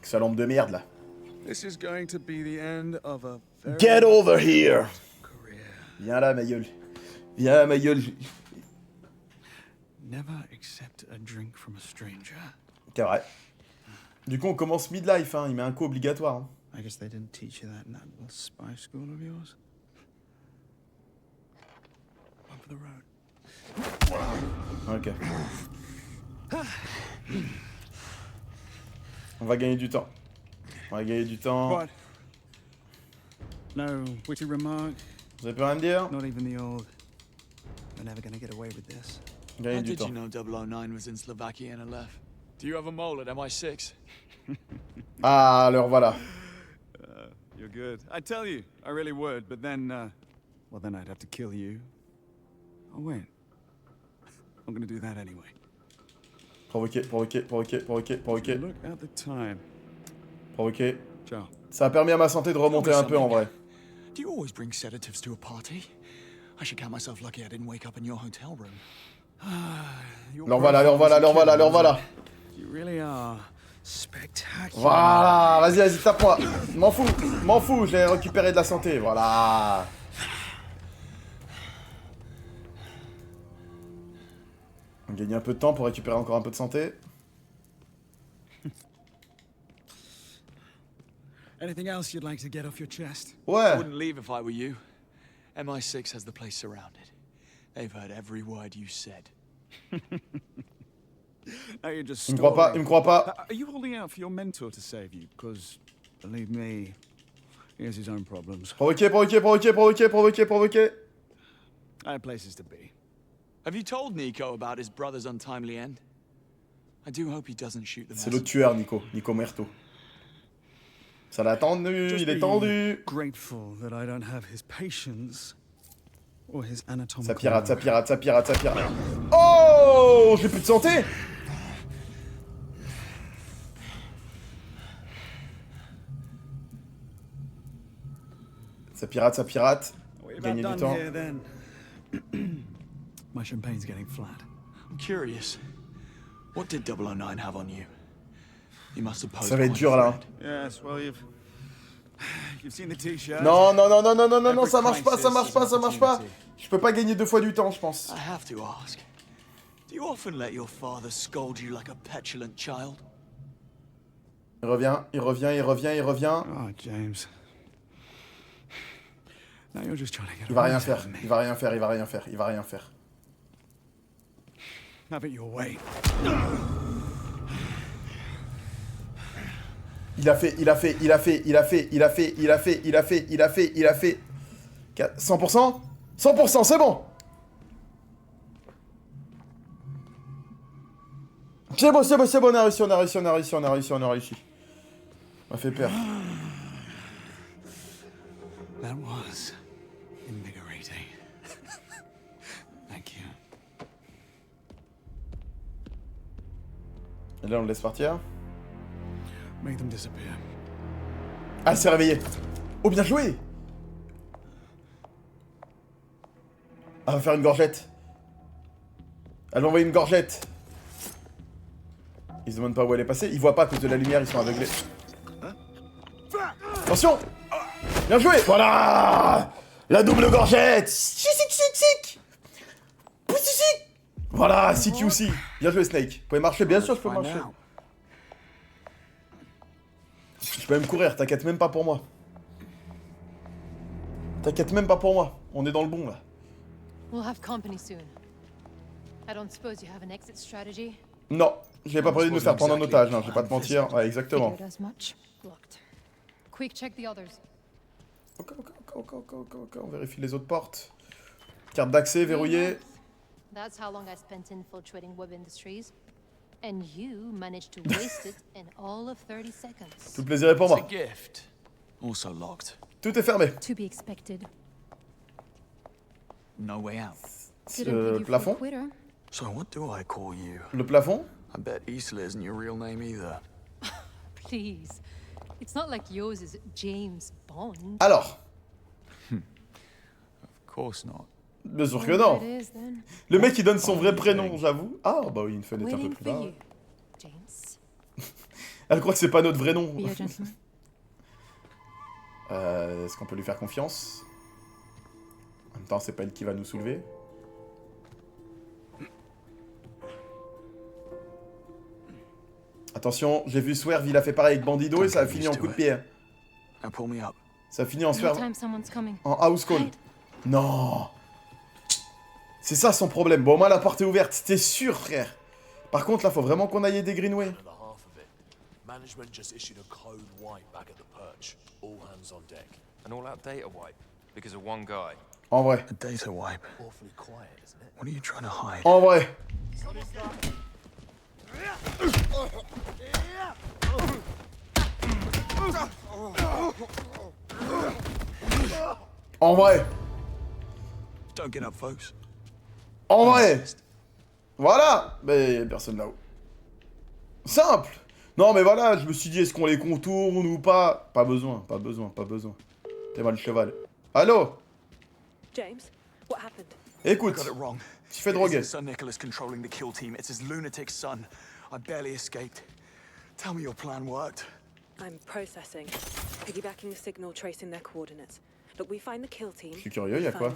Sa lampe de merde, là. This is going to be the end of a very Get over here! Viens là, ma gueule. Viens là, ma gueule. Never accept a drink from a stranger. C'est vrai. Du coup, on commence midlife, hein. Il met un coup obligatoire. Hein. I guess they didn't teach you that in that little spy school of yours. One for the road. Ok. On va gagner du temps. On va gagner du temps. What? No witty remark. Vous avez plus rien à me dire? Not even the old. We're never gonna get away with this. Gagner How du did temps. you know 009 was in Slovakia and left? Do you have a mole at MI6? Ah, alors voilà. You're good. I tell you, I really would, but then, well, then I'd have to kill you. Oh wait, I'm gonna do that anyway. Provoquer. Look at the time. Provoquer. Ciao. Ça a permis à ma santé de remonter un peu en vrai. Do you always bring sedatives to a party? I should count myself lucky I didn't wake up in your hotel room. Alors voilà. You really are spectacular. Voilà, vas-y, tape-moi. M'en fous, j'ai récupéré de la santé, voilà. On gagne un peu de temps pour récupérer encore un peu de santé. Anything else you'd like to get off your chest? I Ouais. wouldn't leave if I were you. MI6 has the place surrounded. They've heard every word you said. Now you're just Il me croit pas. Are you holding out for your mentor to save you? Because, believe me, he has his own problems. Provoquer. I have places to be. Have you told Nico about his brother's untimely end? I do hope he doesn't shoot the C'est le tueur, Nico Muerto. Ça l'a tendu, Just il est be tendu. grateful that I don't have his patience or his anatomical. Ça pirate. Oh, j'ai plus de santé. Ça pirate. Gagner du temps. Here, then. My champagne's getting flat. I'm curious. What did 009 have on you? You must have posed Ça va être quite dur a là. threat. Yes, well, you've seen the t-shirt. Non, ça marche pas. Je peux pas gagner 2 fois du temps, je pense. I have to ask. Do you often let your father scold you like a petulant child? Il revient. Oh, James. Now you're just trying to get Il va away rien with faire. me. Il va rien faire. Have it your way. Il a fait. 100%? 100%, c'est bon. C'est bon, on a réussi. On m'a fait peur. That was invigorating. Thank you. Et là, on le laisse partir. Make them disappear. Ah, elle s'est réveillée. Oh, bien joué. Elle va faire une gorgette. Elle va envoyer une gorgette. Ils se demandent pas où elle est passée. Ils voient pas à cause de la lumière, ils sont aveuglés. Attention. Bien joué. Voilà. La double gorgette. Chic. Voilà, CQC. Bien joué, Snake. Vous pouvez marcher, bien sûr, je peux marcher. Je peux même courir, t'inquiète même pas pour moi. T'inquiète même pas pour moi. On est dans le bon, là. We'll have company soon. I don't suppose you have an exit strategy? Non, j'ai pas prévu de nous faire prendre en otage, hein, je vais pas te mentir. Ouais, exactement. Figured as much. Locked. Quick, check the others. Ok, on vérifie les autres portes. Carte d'accès verrouillée. That's how long I spent infiltrating Webb Industries. And you managed to waste it in all of 30 seconds. Tout le plaisir est pour moi. Gift. Also locked. Tout est fermé. To be expected. No way out. Le plafond. So what do I call you? Le plafond. I bet Isla isn't your real name either. Please. It's not like yours is James Bond. Alors. Of course not. Bien sûr que non. Le mec il donne son vrai prénom, j'avoue. Ah bah oui, une fenêtre un peu plus bas. Elle croit que c'est pas notre vrai nom. Est-ce qu'on peut lui faire confiance? En même temps, c'est pas elle qui va nous soulever. Attention, j'ai vu Swerve, il a fait pareil avec Bandido et ça a fini en coup de pied. Ça a fini en Swerve. En house call. Non. C'est ça son problème. Bon, au moins la porte est ouverte, t'es sûr, frère. Par contre, là, faut vraiment qu'on aille aider Greenway. Management just issued a code wipe back at the perch. All hands on deck. An all-out data wipe because of one guy. En vrai. A data wipe. Awfully quiet, isn't it? What are you trying to hide? En vrai. En vrai. Don't get up, folks. En vrai. Voilà. Mais personne là-haut. Simple. Non mais voilà, je me suis dit, est-ce qu'on les contourne ou pas? Pas besoin, pas besoin, pas besoin. T'es mal le cheval. Allô? James, what happened? Écoute, tu fais droguer. Son Nicholas controlling the kill team. It's his lunatic son. I barely escaped. Tell me your plan worked. I'm processing. Piggybacking the signal, tracing their coordinates. Look, we find the kill team. Je suis curieux, y'a quoi?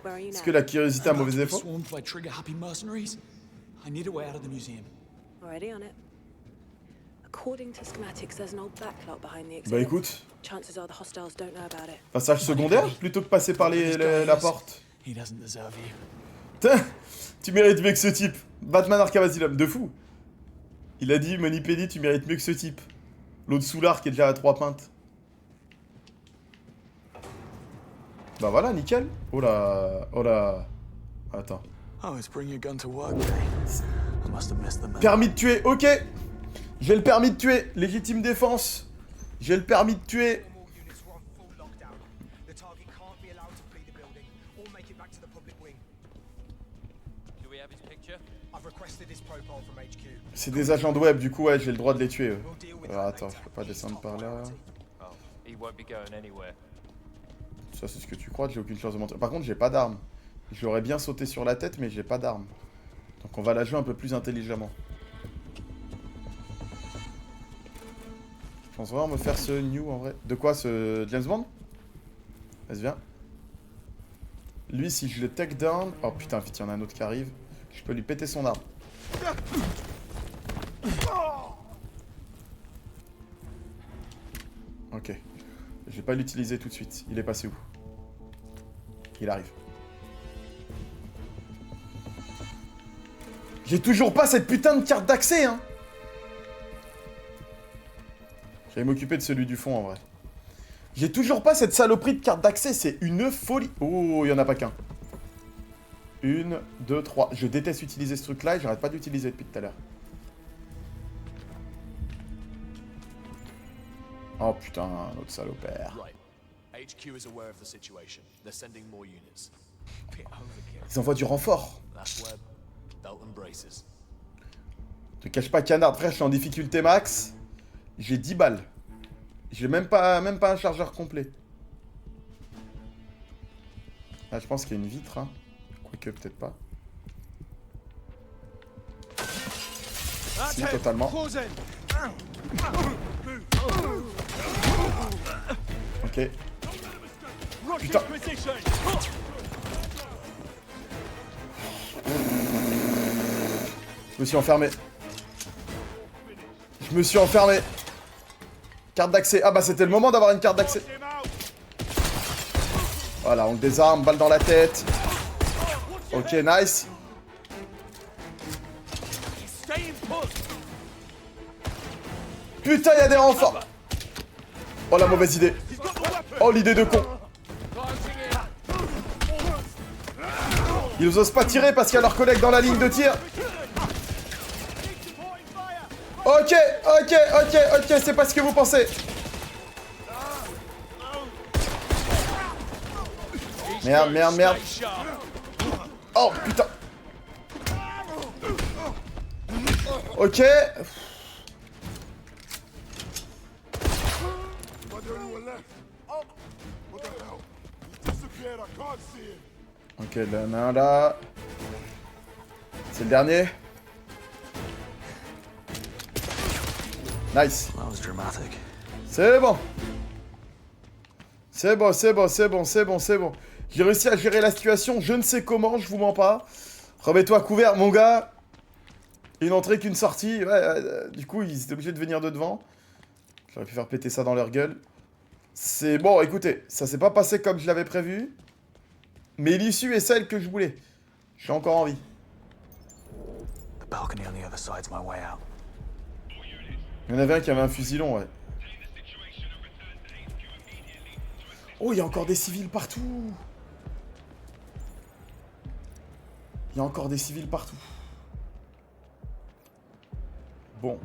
Where are you now? Est-ce que la curiosité a mauvais effet? Swarmed by trigger-happy mercenaries. I need a way out of the museum. Already on it. According to schematics, there's an old backlot behind the exhibit. Bah écoute. Chances are the hostiles don't know about it. Passage secondaire plutôt que passer par la porte. He doesn't deserve you. Putain, tu mérites mieux que ce type. Batman Arkham Asylum, de fou. Il a dit, Moneypenny, tu mérites mieux que ce type. L'autre soulard qui est déjà à 3 pintes. Bah voilà, nickel. Oh là, oh là. Attends. Oh, it's bring your gun to work day. I must have missed the man. Permis de tuer, ok. J'ai le permis de tuer. Légitime défense. J'ai le permis de tuer. C'est des agents de web, du coup, ouais, j'ai le droit de les tuer. Attends, je peux pas descendre par là. Ça, c'est ce que tu crois, j'ai aucune chance de montrer. Par contre, j'ai pas d'arme. J'aurais bien sauté sur la tête, mais j'ai pas d'arme. Donc on va la jouer un peu plus intelligemment. Je pense vraiment me faire ce new en vrai. De quoi, ce James Bond? Vas-y, viens. Lui, si je le take down... Oh putain, vite, il y en a un autre qui arrive. Je peux lui péter son arme. Ok. Je vais pas l'utiliser tout de suite. Il est passé où? Il arrive. J'ai toujours pas cette putain de carte d'accès, hein. J'allais m'occuper de celui du fond, en vrai. J'ai toujours pas cette saloperie de carte d'accès, c'est une folie. Oh, il y en a pas qu'un. 1, 2, 3. Je déteste utiliser ce truc-là et j'arrête pas d'utiliser depuis tout à l'heure. Oh putain, un autre salopère. Ils envoient du renfort. Te cache pas, canard, frère, je suis en difficulté max. J'ai 10 balles. J'ai même pas un chargeur complet. Ah, je pense qu'il y a une vitre, hein. Quoique, peut-être pas. Si, totalement. Ok. Putain. Je me suis enfermé. Je me suis enfermé. Carte d'accès. Ah bah c'était le moment d'avoir une carte d'accès. Voilà, on le désarme, balle dans la tête. Ok, nice. Putain, il y a des renforts. Oh, la mauvaise idée. Oh, l'idée de con. Ils osent pas tirer parce qu'il y a leurs collègues dans la ligne de tir. Ok, c'est pas ce que vous pensez. Merde. Oh, putain. Ok. Ok, là, il y en a un là. C'est le dernier. Nice. C'est bon. C'est bon. J'ai réussi à gérer la situation, je ne sais comment, je vous mens pas. Remets-toi à couvert, mon gars. Une entrée qu'une sortie. Ouais, du coup, ils étaient obligés de venir de devant. J'aurais pu faire péter ça dans leur gueule. C'est bon, écoutez, ça s'est pas passé comme je l'avais prévu. Mais l'issue est celle que je voulais. J'ai encore envie. Il y en avait un qui avait un fusil long, ouais. Oh, il y a encore des civils partout. Il y a encore des civils partout. Bon.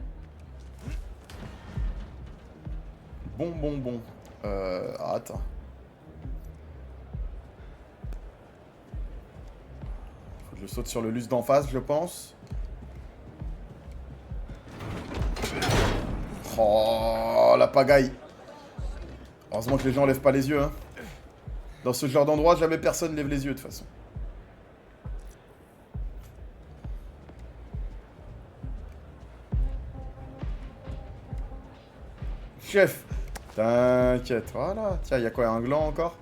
Bon. Attends. Faut que je saute sur le luce d'en face, je pense. Oh, la pagaille. Heureusement que les gens lèvent pas les yeux, hein. Dans ce genre d'endroit, jamais personne lève les yeux, de toute façon. Chef, t'inquiète, voilà. Tiens, il y a quoi, un gland encore?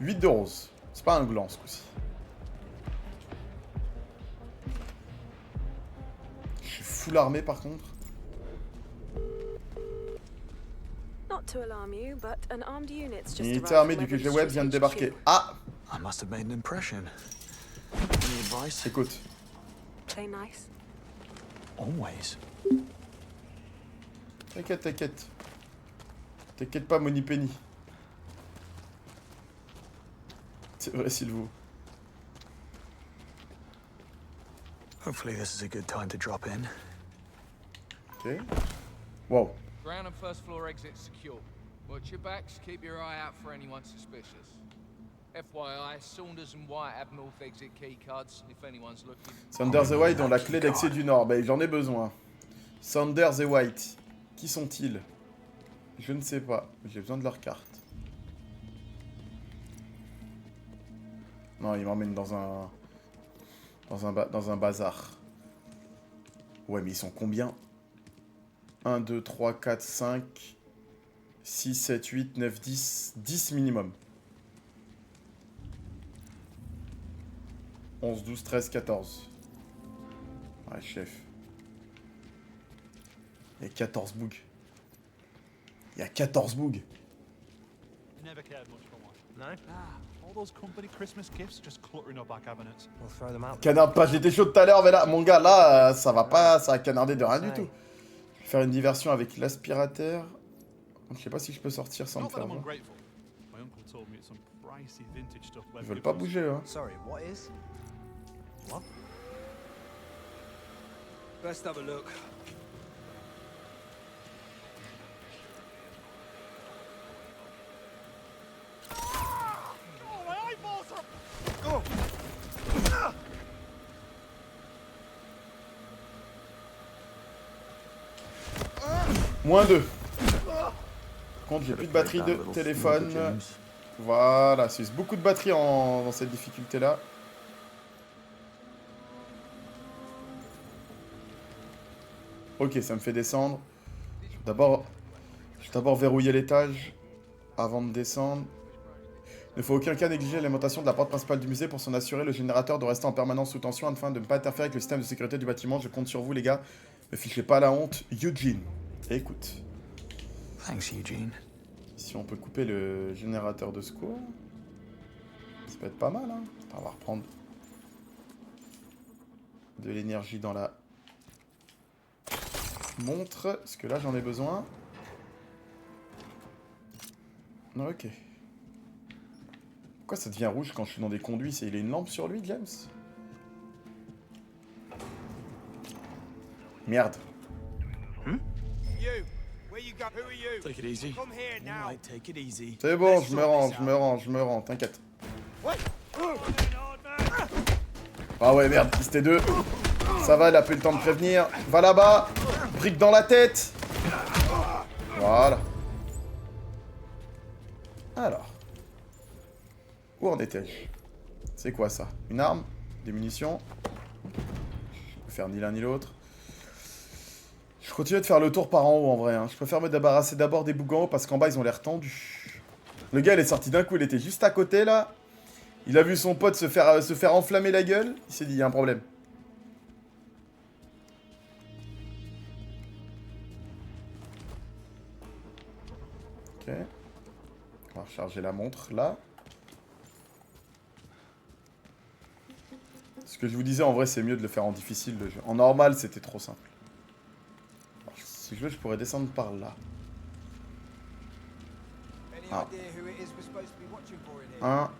8 de rose. C'est pas un gland, ce coup-ci. Je suis full armé, par contre. Unité armée du QG Web vient de débarquer. Ah! Écoute. T'inquiète. T'inquiète pas, Moni Penny. C'est vrai, Sylvou. Hopefully this is a good time to drop in. Ok. Wow. Ground and first floor exits secure. Watch your backs, keep your eye out for anyone suspicious. FYI, Saunders and White have north exit key cards if anyone's looking. Saunders et White ont la clé d'accès du nord. Bah, j'en ai besoin. Saunders et White. Qui sont-ils? Je ne sais pas. J'ai besoin de leur carte. Non, ils m'emmènent dans un bazar. Ouais, mais ils sont combien? 1, 2, 3, 4, 5, 6, 7, 8, 9, 10. 10 minimum. 11, 12, 13, 14. Ouais, chef. Il y a 14 bugs. Il y a 14 bugs. Never cared much for one. No? All those company Christmas gifts just cluttering up our cabinets. We'll throw them out. Canard pas, j'étais chaud tout à l'heure, mais là, mon gars, là, ça va pas, ça va canarder de rien du tout. Je vais faire une diversion avec l'aspirateur. Je sais pas si je peux sortir sans me faire voir. Ils veulent pas bouger, hein. Sorry, what is? What? Best have a look. Moins 2. Par contre, j'ai plus de batterie de téléphone. Voilà, c'est beaucoup de batterie dans cette difficulté-là. Ok, ça me fait descendre. Je vais d'abord verrouiller l'étage avant de descendre. Il ne faut aucun cas négliger l'alimentation de la porte principale du musée. Pour s'en assurer, le générateur doit rester en permanence sous tension afin de ne pas interférer avec le système de sécurité du bâtiment. Je compte sur vous, les gars. Ne fichez pas la honte. Eugene. Écoute. Thanks, Eugene. Ici, on peut couper le générateur de secours. Ça peut être pas mal, hein. Attends, on va reprendre de l'énergie dans la montre, parce que là, j'en ai besoin. Ok. Pourquoi ça devient rouge quand je suis dans des conduits? Il a une lampe sur lui, James? Merde. Take it easy. Alright, take it easy. C'est bon, je me rends, t'inquiète. Ah ouais, merde, c'était deux. Ça va, il a plus le temps de prévenir. Va là-bas. Brique dans la tête. Voilà. Alors. Où en étais-je? C'est quoi ça? Une arme? Des munitions? Je peux faire ni l'un ni l'autre. Je continue de faire le tour par en haut en vrai. Hein. Je préfère me débarrasser d'abord des bougs en haut parce qu'en bas ils ont l'air tendus. Le gars il est sorti d'un coup, il était juste à côté là. Il a vu son pote se faire enflammer la gueule. Il s'est dit, il y a un problème. Ok. On va recharger la montre là. Ce que je vous disais, en vrai, c'est mieux de le faire en difficile le jeu. En normal, c'était trop simple. Alors, si je veux, je pourrais descendre par là. Ah. 1,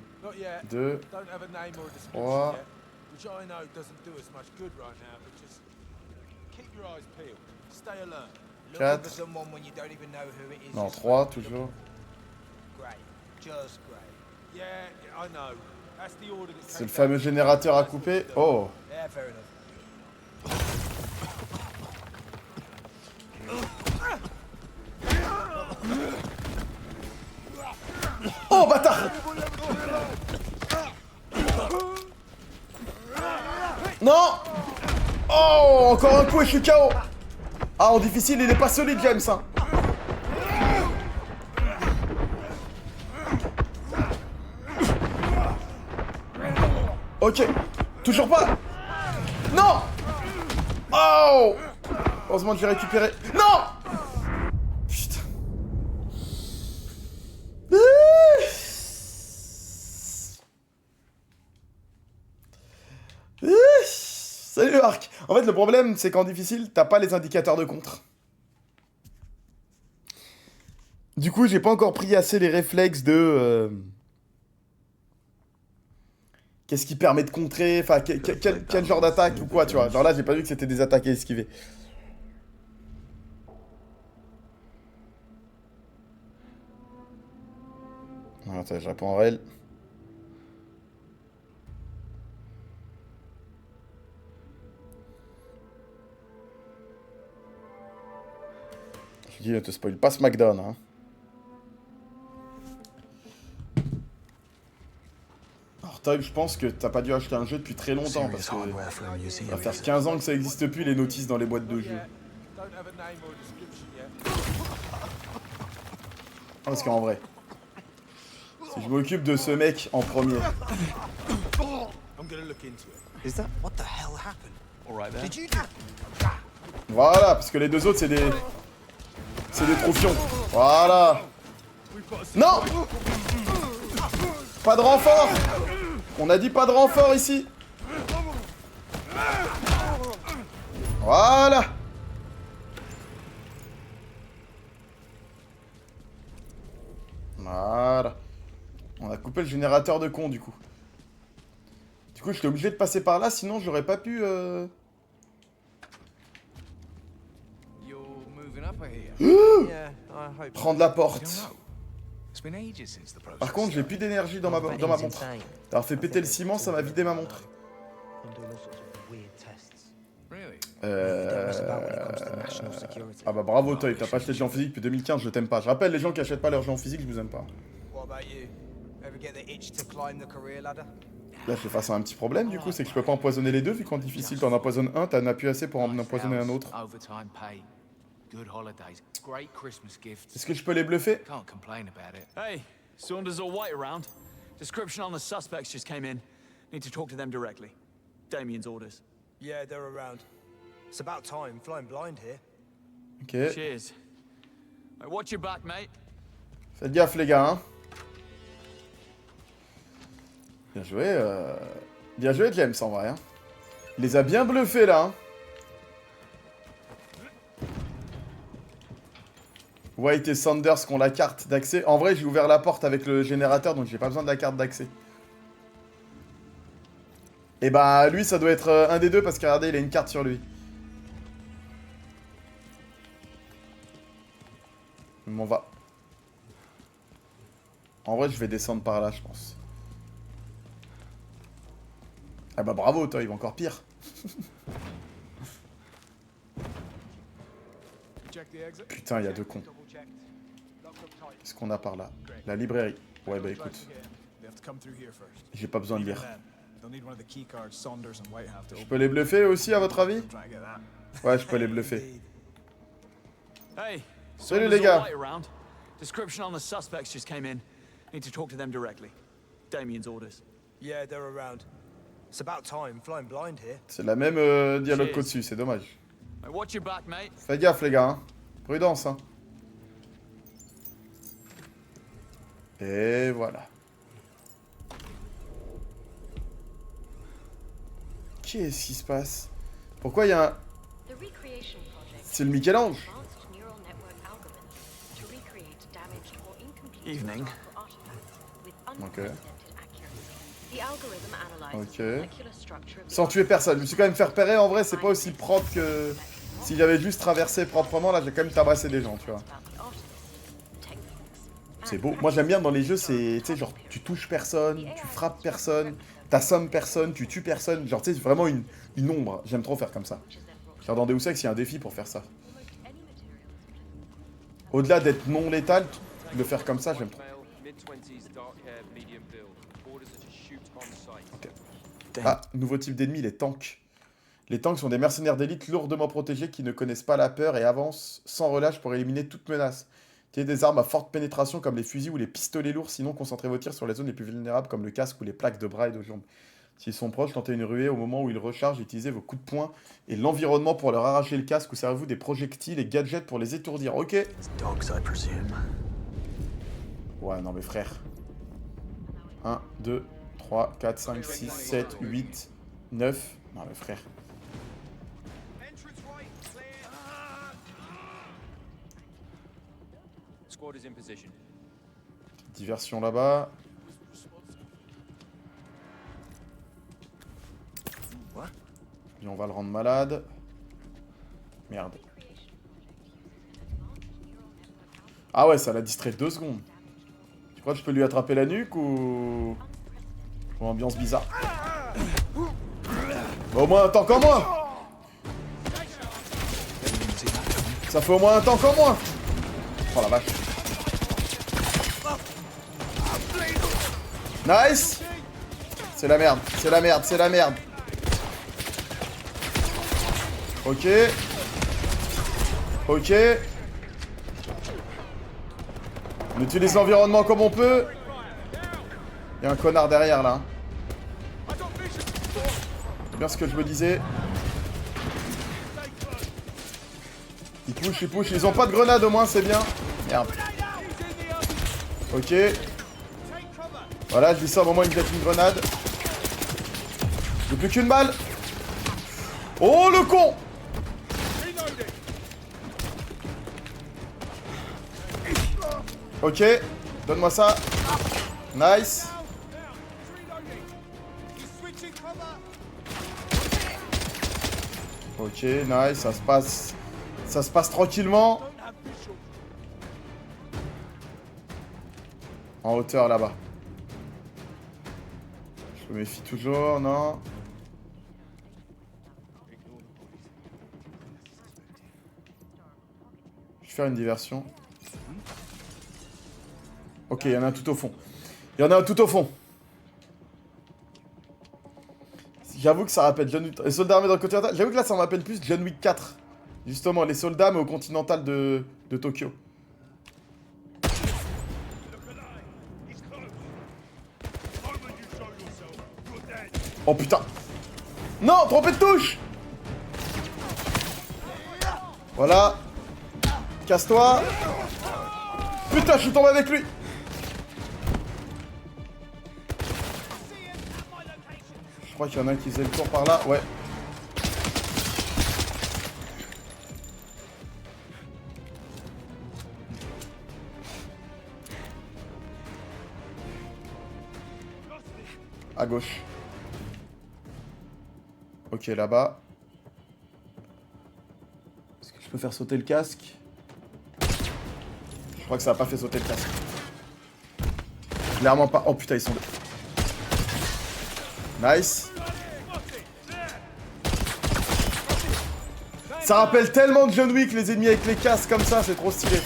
2, 3. 4. Non, 3, toujours. C'est le fameux générateur à couper. Oh. Oh, bâtard! Non! Oh, encore un coup et je suis KO. Ah, en difficile, il est pas solide, James. Hein. Ok. Toujours pas. Non! Oh! Heureusement que j'ai récupéré. Non! Putain. Salut Arc. En fait, le problème, c'est qu'en difficile, t'as pas les indicateurs de contre. Du coup, j'ai pas encore pris assez les réflexes de... Qu'est-ce qui permet de contrer? Enfin, quel genre d'attaque ou quoi, tu vois? Genre là, j'ai pas vu que c'était des attaques à esquiver. Attends, je réponds en réel. Je dis, ne te spoil pas SmackDown, hein. Alors, Toy, je pense que t'as pas dû acheter un jeu depuis très longtemps, parce que ça va faire 15 ans que ça existe plus, les notices dans les boîtes de jeux. Parce qu'en vrai, si je m'occupe de ce mec en premier... Voilà, parce que les deux autres, c'est des... C'est des troufions. Voilà. Non! Pas de renfort! On a dit pas de renfort ici. Voilà. Voilà. On a coupé le générateur de con, du coup. Du coup, j'étais obligé de passer par là, sinon j'aurais pas pu... Prendre la porte. Par contre, j'ai plus d'énergie dans ma montre. Alors, fait péter le ciment, ça m'a vidé ma montre. Ah bah bravo Toy, t'as pas acheté de jeux en physique depuis 2015, je t'aime pas. Je rappelle, les gens qui achètent pas leurs jeux en physique, je vous aime pas. Là, je fais face à un petit problème, du coup, c'est que je peux pas empoisonner les deux, vu qu'en difficile, t'en empoisonnes un, t'en appuies assez pour en empoisonner un autre. Est-ce que je peux les bluffer? Hey, Saunders or White around? Description on the suspects just came in. Need to talk to them directly. Damien's orders. Yeah, they're around. It's about time, flying blind here. Ok. Cheers. Right, watch your back, mate. Faites gaffe les gars, hein. Bien joué James en vrai, hein. Il les a bien bluffés là, hein. White et Sanders qui ont la carte d'accès. En vrai, j'ai ouvert la porte avec le générateur, donc j'ai pas besoin de la carte d'accès. Et bah, lui, ça doit être un des deux, parce que regardez, il a une carte sur lui. On va. En vrai, je vais descendre par là, je pense. Ah bah bravo, toi, il va encore pire. Putain, il y a deux cons. Qu'est-ce qu'on a par là? La librairie. Ouais, bah écoute. J'ai pas besoin de lire. Je peux les bluffer aussi, à votre avis? Ouais, je peux les bluffer. Salut les gars. Description on the suspects just came in. Need to talk to them directly. Damien's orders. Yeah, they're around. It's about time. Flying blind here. C'est la même dialogue qu'au-dessus, c'est dommage. Watch your back, mate. Faites gaffe les gars, hein. Prudence, hein. Et voilà. Qu'est-ce qui se passe? Pourquoi il y a un... C'est le Michel-Ange. Evening. Ok. Ok. Sans tuer personne. Je me suis quand même fait repérer. En vrai, c'est pas aussi propre que... Si j'avais juste traversé proprement, là, j'ai quand même tabassé des gens, tu vois. C'est beau. Moi, j'aime bien dans les jeux, c'est... Tu sais, genre, tu touches personne, tu frappes personne, t'assommes personne, tu tues personne. Genre, tu sais, c'est vraiment une ombre. J'aime trop faire comme ça. Genre, dans Deus Ex, il y a un défi pour faire ça. Au-delà d'être non létal, le faire comme ça, j'aime trop. Okay. Ah, nouveau type d'ennemi, les tanks. Les tanks sont des mercenaires d'élite lourdement protégés qui ne connaissent pas la peur et avancent sans relâche pour éliminer toute menace. Utilisez des armes à forte pénétration comme les fusils ou les pistolets lourds, sinon concentrez vos tirs sur les zones les plus vulnérables comme le casque ou les plaques de bras et de jambes. S'ils sont proches, tentez une ruée au moment où ils rechargent, utilisez vos coups de poing et l'environnement pour leur arracher le casque ou servez-vous des projectiles et gadgets pour les étourdir. Ok. Ouais, non mais frère. 1, 2, 3, 4, 5, 6, 7, 8, 9. Non mais frère. Diversion là-bas. Et on va le rendre malade. Merde. Ah ouais, ça l'a distrait 2 secondes. Tu crois que je peux lui attraper la nuque ou ambiance bizarre? Bah, au moins un temps qu'en moins. Ça fait au moins un temps qu'en moins. Oh la vache. Nice. C'est la merde, c'est la merde, c'est la merde. Ok. Ok. On utilise l'environnement comme on peut. Il y a un connard derrière là. C'est bien ce que je me disais. Ils pushent, ils pushent. Ils ont pas de grenade au moins, c'est bien. Merde. Ok. Voilà, je dis ça au moment où il me jette une grenade. J'ai plus qu'une balle. Oh le con! Ok, donne-moi ça. Nice. Ok, nice, ça se passe tranquillement. En hauteur là-bas. Je me méfie toujours, non? Je vais faire une diversion. Ok, il y en a un tout au fond. Il y en a un tout au fond. J'avoue que ça rappelle John Wick... Les soldats armés dans le continental. J'avoue que là, ça me rappelle plus John Wick 4. Justement, les soldats, mais au continental de Tokyo. Oh putain. Non, trompé de touche. Voilà. Casse-toi. Putain, je suis tombé avec lui. Je crois qu'il y en a un qui faisait le tour par là, ouais. À gauche. Ok, là-bas. Est-ce que je peux faire sauter le casque? Je crois que ça a pas fait sauter le casque. Clairement pas. Oh putain, ils sont deux. Nice. Ça rappelle tellement de John Wick, les ennemis avec les casques comme ça, c'est trop stylé.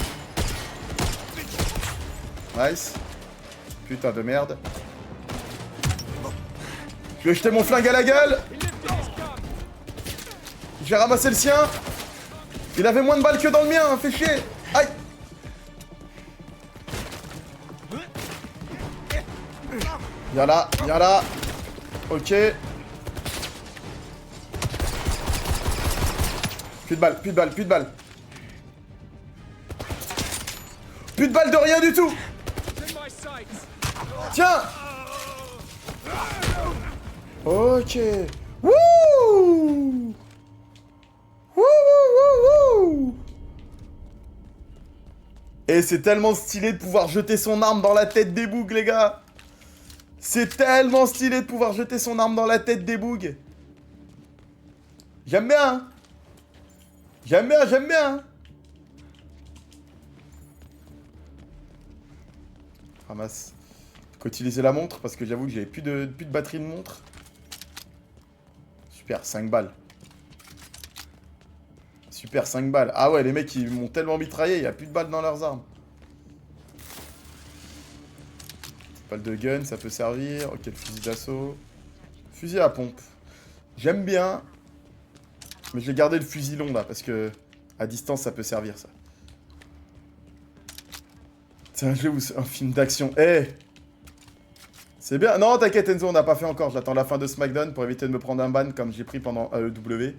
Nice. Putain de merde. Je lui ai jeté mon flingue à la gueule. J'ai ramassé le sien. Il avait moins de balles que dans le mien, hein, fait chier. Aïe. Viens là, viens là. Ok. Plus de balles, plus de balles, plus de balles. Plus de balles de rien du tout. Tiens. Ok. Wouh. Wouh. Et c'est tellement stylé de pouvoir jeter son arme dans la tête des bougs, les gars. C'est tellement stylé de pouvoir jeter son arme dans la tête des bougs. J'aime bien, hein. J'aime bien, j'aime bien. Ramasse. Faut utiliser la montre parce que j'avoue que j'avais plus de batterie de montre. Super, 5 balles. Super, 5 balles. Ah ouais, les mecs ils m'ont tellement mitraillé, il n'y a plus de balles dans leurs armes. Balle de gun, ça peut servir. Ok, le fusil d'assaut. Fusil à pompe. J'aime bien. Mais je vais garder le fusil long là parce que à distance ça peut servir ça. C'est un jeu ou c'est un film d'action. Eh hey. C'est bien. Non, t'inquiète Enzo, on n'a pas fait encore. J'attends la fin de SmackDown pour éviter de me prendre un ban comme j'ai pris pendant AEW.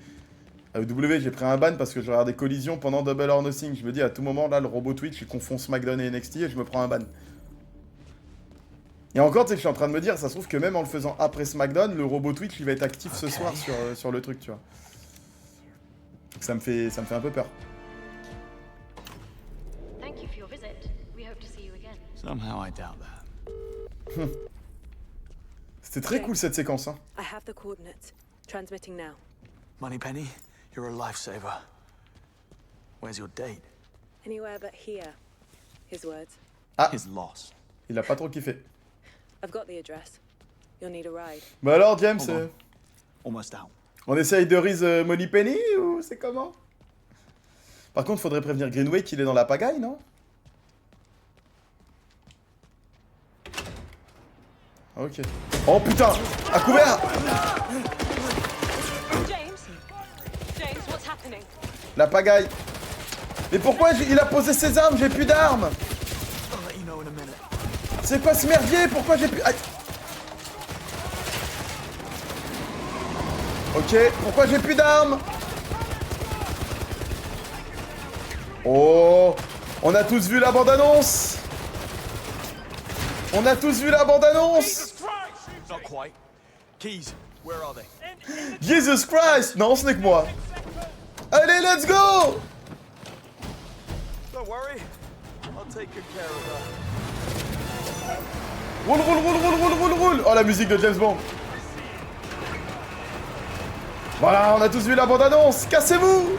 AEW, j'ai pris un ban parce que je regardais Collision pendant Double or Nothing. Je me dis à tout moment, là, le robot Twitch, il confond SmackDown et NXT et je me prends un ban. Et encore, tu sais que je suis en train de me dire, ça se trouve que même en le faisant après SmackDown, le robot Twitch, il va être actif ce soir sur le truc, tu vois. Donc ça me fait un peu peur. Somehow I doubt that. C'était très cool cette séquence, hein. I have the coordinates. Transmitting now. Moneypenny, you're a lifesaver. Where's your date? Anywhere but here. His words. Ah, He's lost. Il a pas trop kiffé. I've got the address. You'll need a ride. Bah alors, James, Almost out. On essaye de Riz Moneypenny ou c'est comment? Par contre, faudrait prévenir Greenway qu'il est dans la pagaille, non? Ok. Oh putain! À couvert! James, what's happening? La pagaille. Mais pourquoi il a posé ses armes? J'ai plus d'armes. C'est quoi ce merdier? Pourquoi j'ai plus... Aïe. Ok, pourquoi j'ai plus d'armes? Oh, on a tous vu la bande-annonce. On a tous vu la bande-annonce. Not quite. Keys, where are they? Jesus Christ. Non, ce n'est que moi. Allez, let's go. Don't worry. I'll take good care of that. Roule, roule, roule, roule, roule, roule, roule. Oh, la musique de James Bond. Voilà, on a tous vu la bande-annonce. Cassez-vous.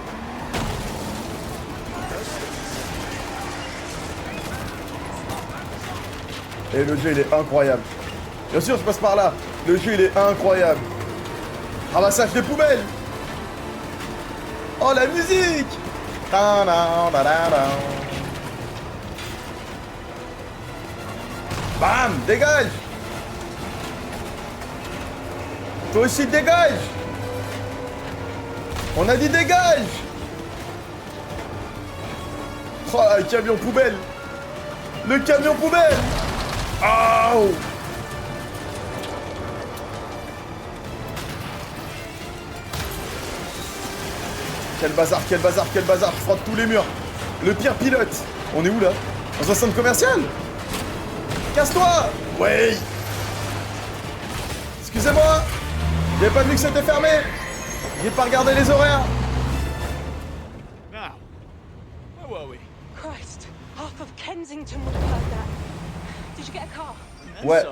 Et le jeu, il est incroyable. Bien sûr, je passe par là. Le jeu, il est incroyable. Ramassage des poubelles. Oh, la musique. Bam, dégage. Toi aussi, dégage. On a dit dégage. Oh, le camion poubelle. Le camion poubelle. Oh. Quel bazar, quel bazar, quel bazar. Je frotte tous les murs. Le pire pilote. On est où là? Dans un centre commercial? Casse-toi! Ouais! Excusez-moi! J'ai pas vu que c'était fermé! J'ai pas regardé les horaires! Now, where were we? Christ, half of Kensington would have heard that. Did you get a car? Ouais.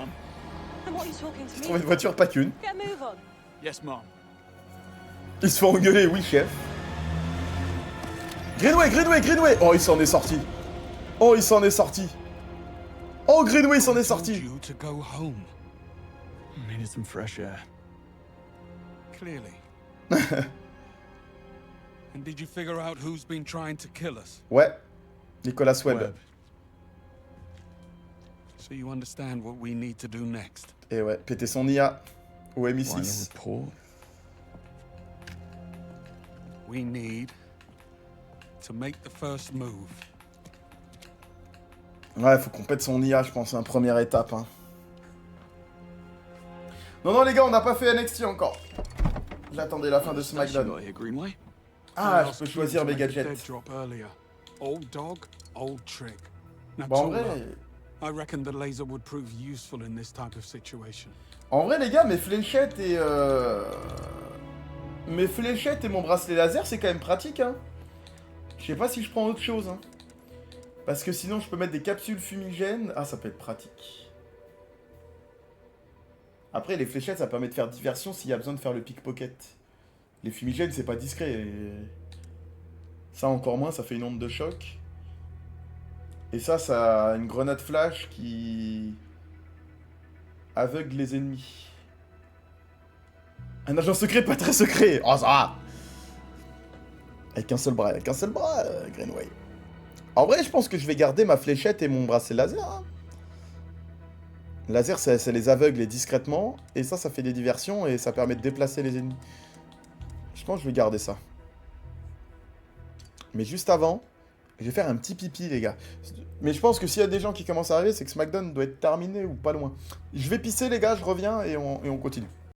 And what are you talking to J'ai me? trouvé une voiture, pas qu'une. Get a move on. Yes, Mom. Ils se font engueuler, oui, chef. Greenway, Greenway, Greenway! Oh, il s'en est sorti. Oh, il s'en est sorti. Oh, Greenway s'en est sorti. You to go home. Needed some fresh air. Clearly. And did you figure out who's been trying to kill us? Ouais. Nicolas Webb. So you understand what we need to do next. Et ouais, péter son IA au MI6. We need to make the first move. Ouais, faut qu'on pète son IA, je pense, c'est une première étape. Hein. Non, non, les gars, on n'a pas fait NXT encore. J'attendais la fin de SmackDown. Ah, je peux choisir mes gadgets. Old dog, old trick. Bon, en vrai... I reckon the laser would prove useful in this type of situation. En vrai, les gars, mes fléchettes et... Mes fléchettes et mon bracelet laser, c'est quand même pratique, hein. Je sais pas si je prends autre chose, hein. Parce que sinon, je peux mettre des capsules fumigènes. Ah, ça peut être pratique. Après, les fléchettes, ça permet de faire diversion s'il y a besoin de faire le pickpocket. Les fumigènes, c'est pas discret. Ça, encore moins, ça fait une onde de choc. Et ça a une grenade flash qui... aveugle les ennemis. Un agent secret, pas très secret. Oh, ça va. Avec un seul bras, Greenway. En vrai, je pense que je vais garder ma fléchette et mon bracelet laser. Hein. Laser, ça les aveugle discrètement. Et ça fait des diversions et ça permet de déplacer les ennemis. Je pense que je vais garder ça. Mais juste avant, je vais faire un petit pipi, les gars. Mais je pense que s'il y a des gens qui commencent à arriver, c'est que SmackDown doit être terminé ou pas loin. Je vais pisser, les gars, je reviens et on continue.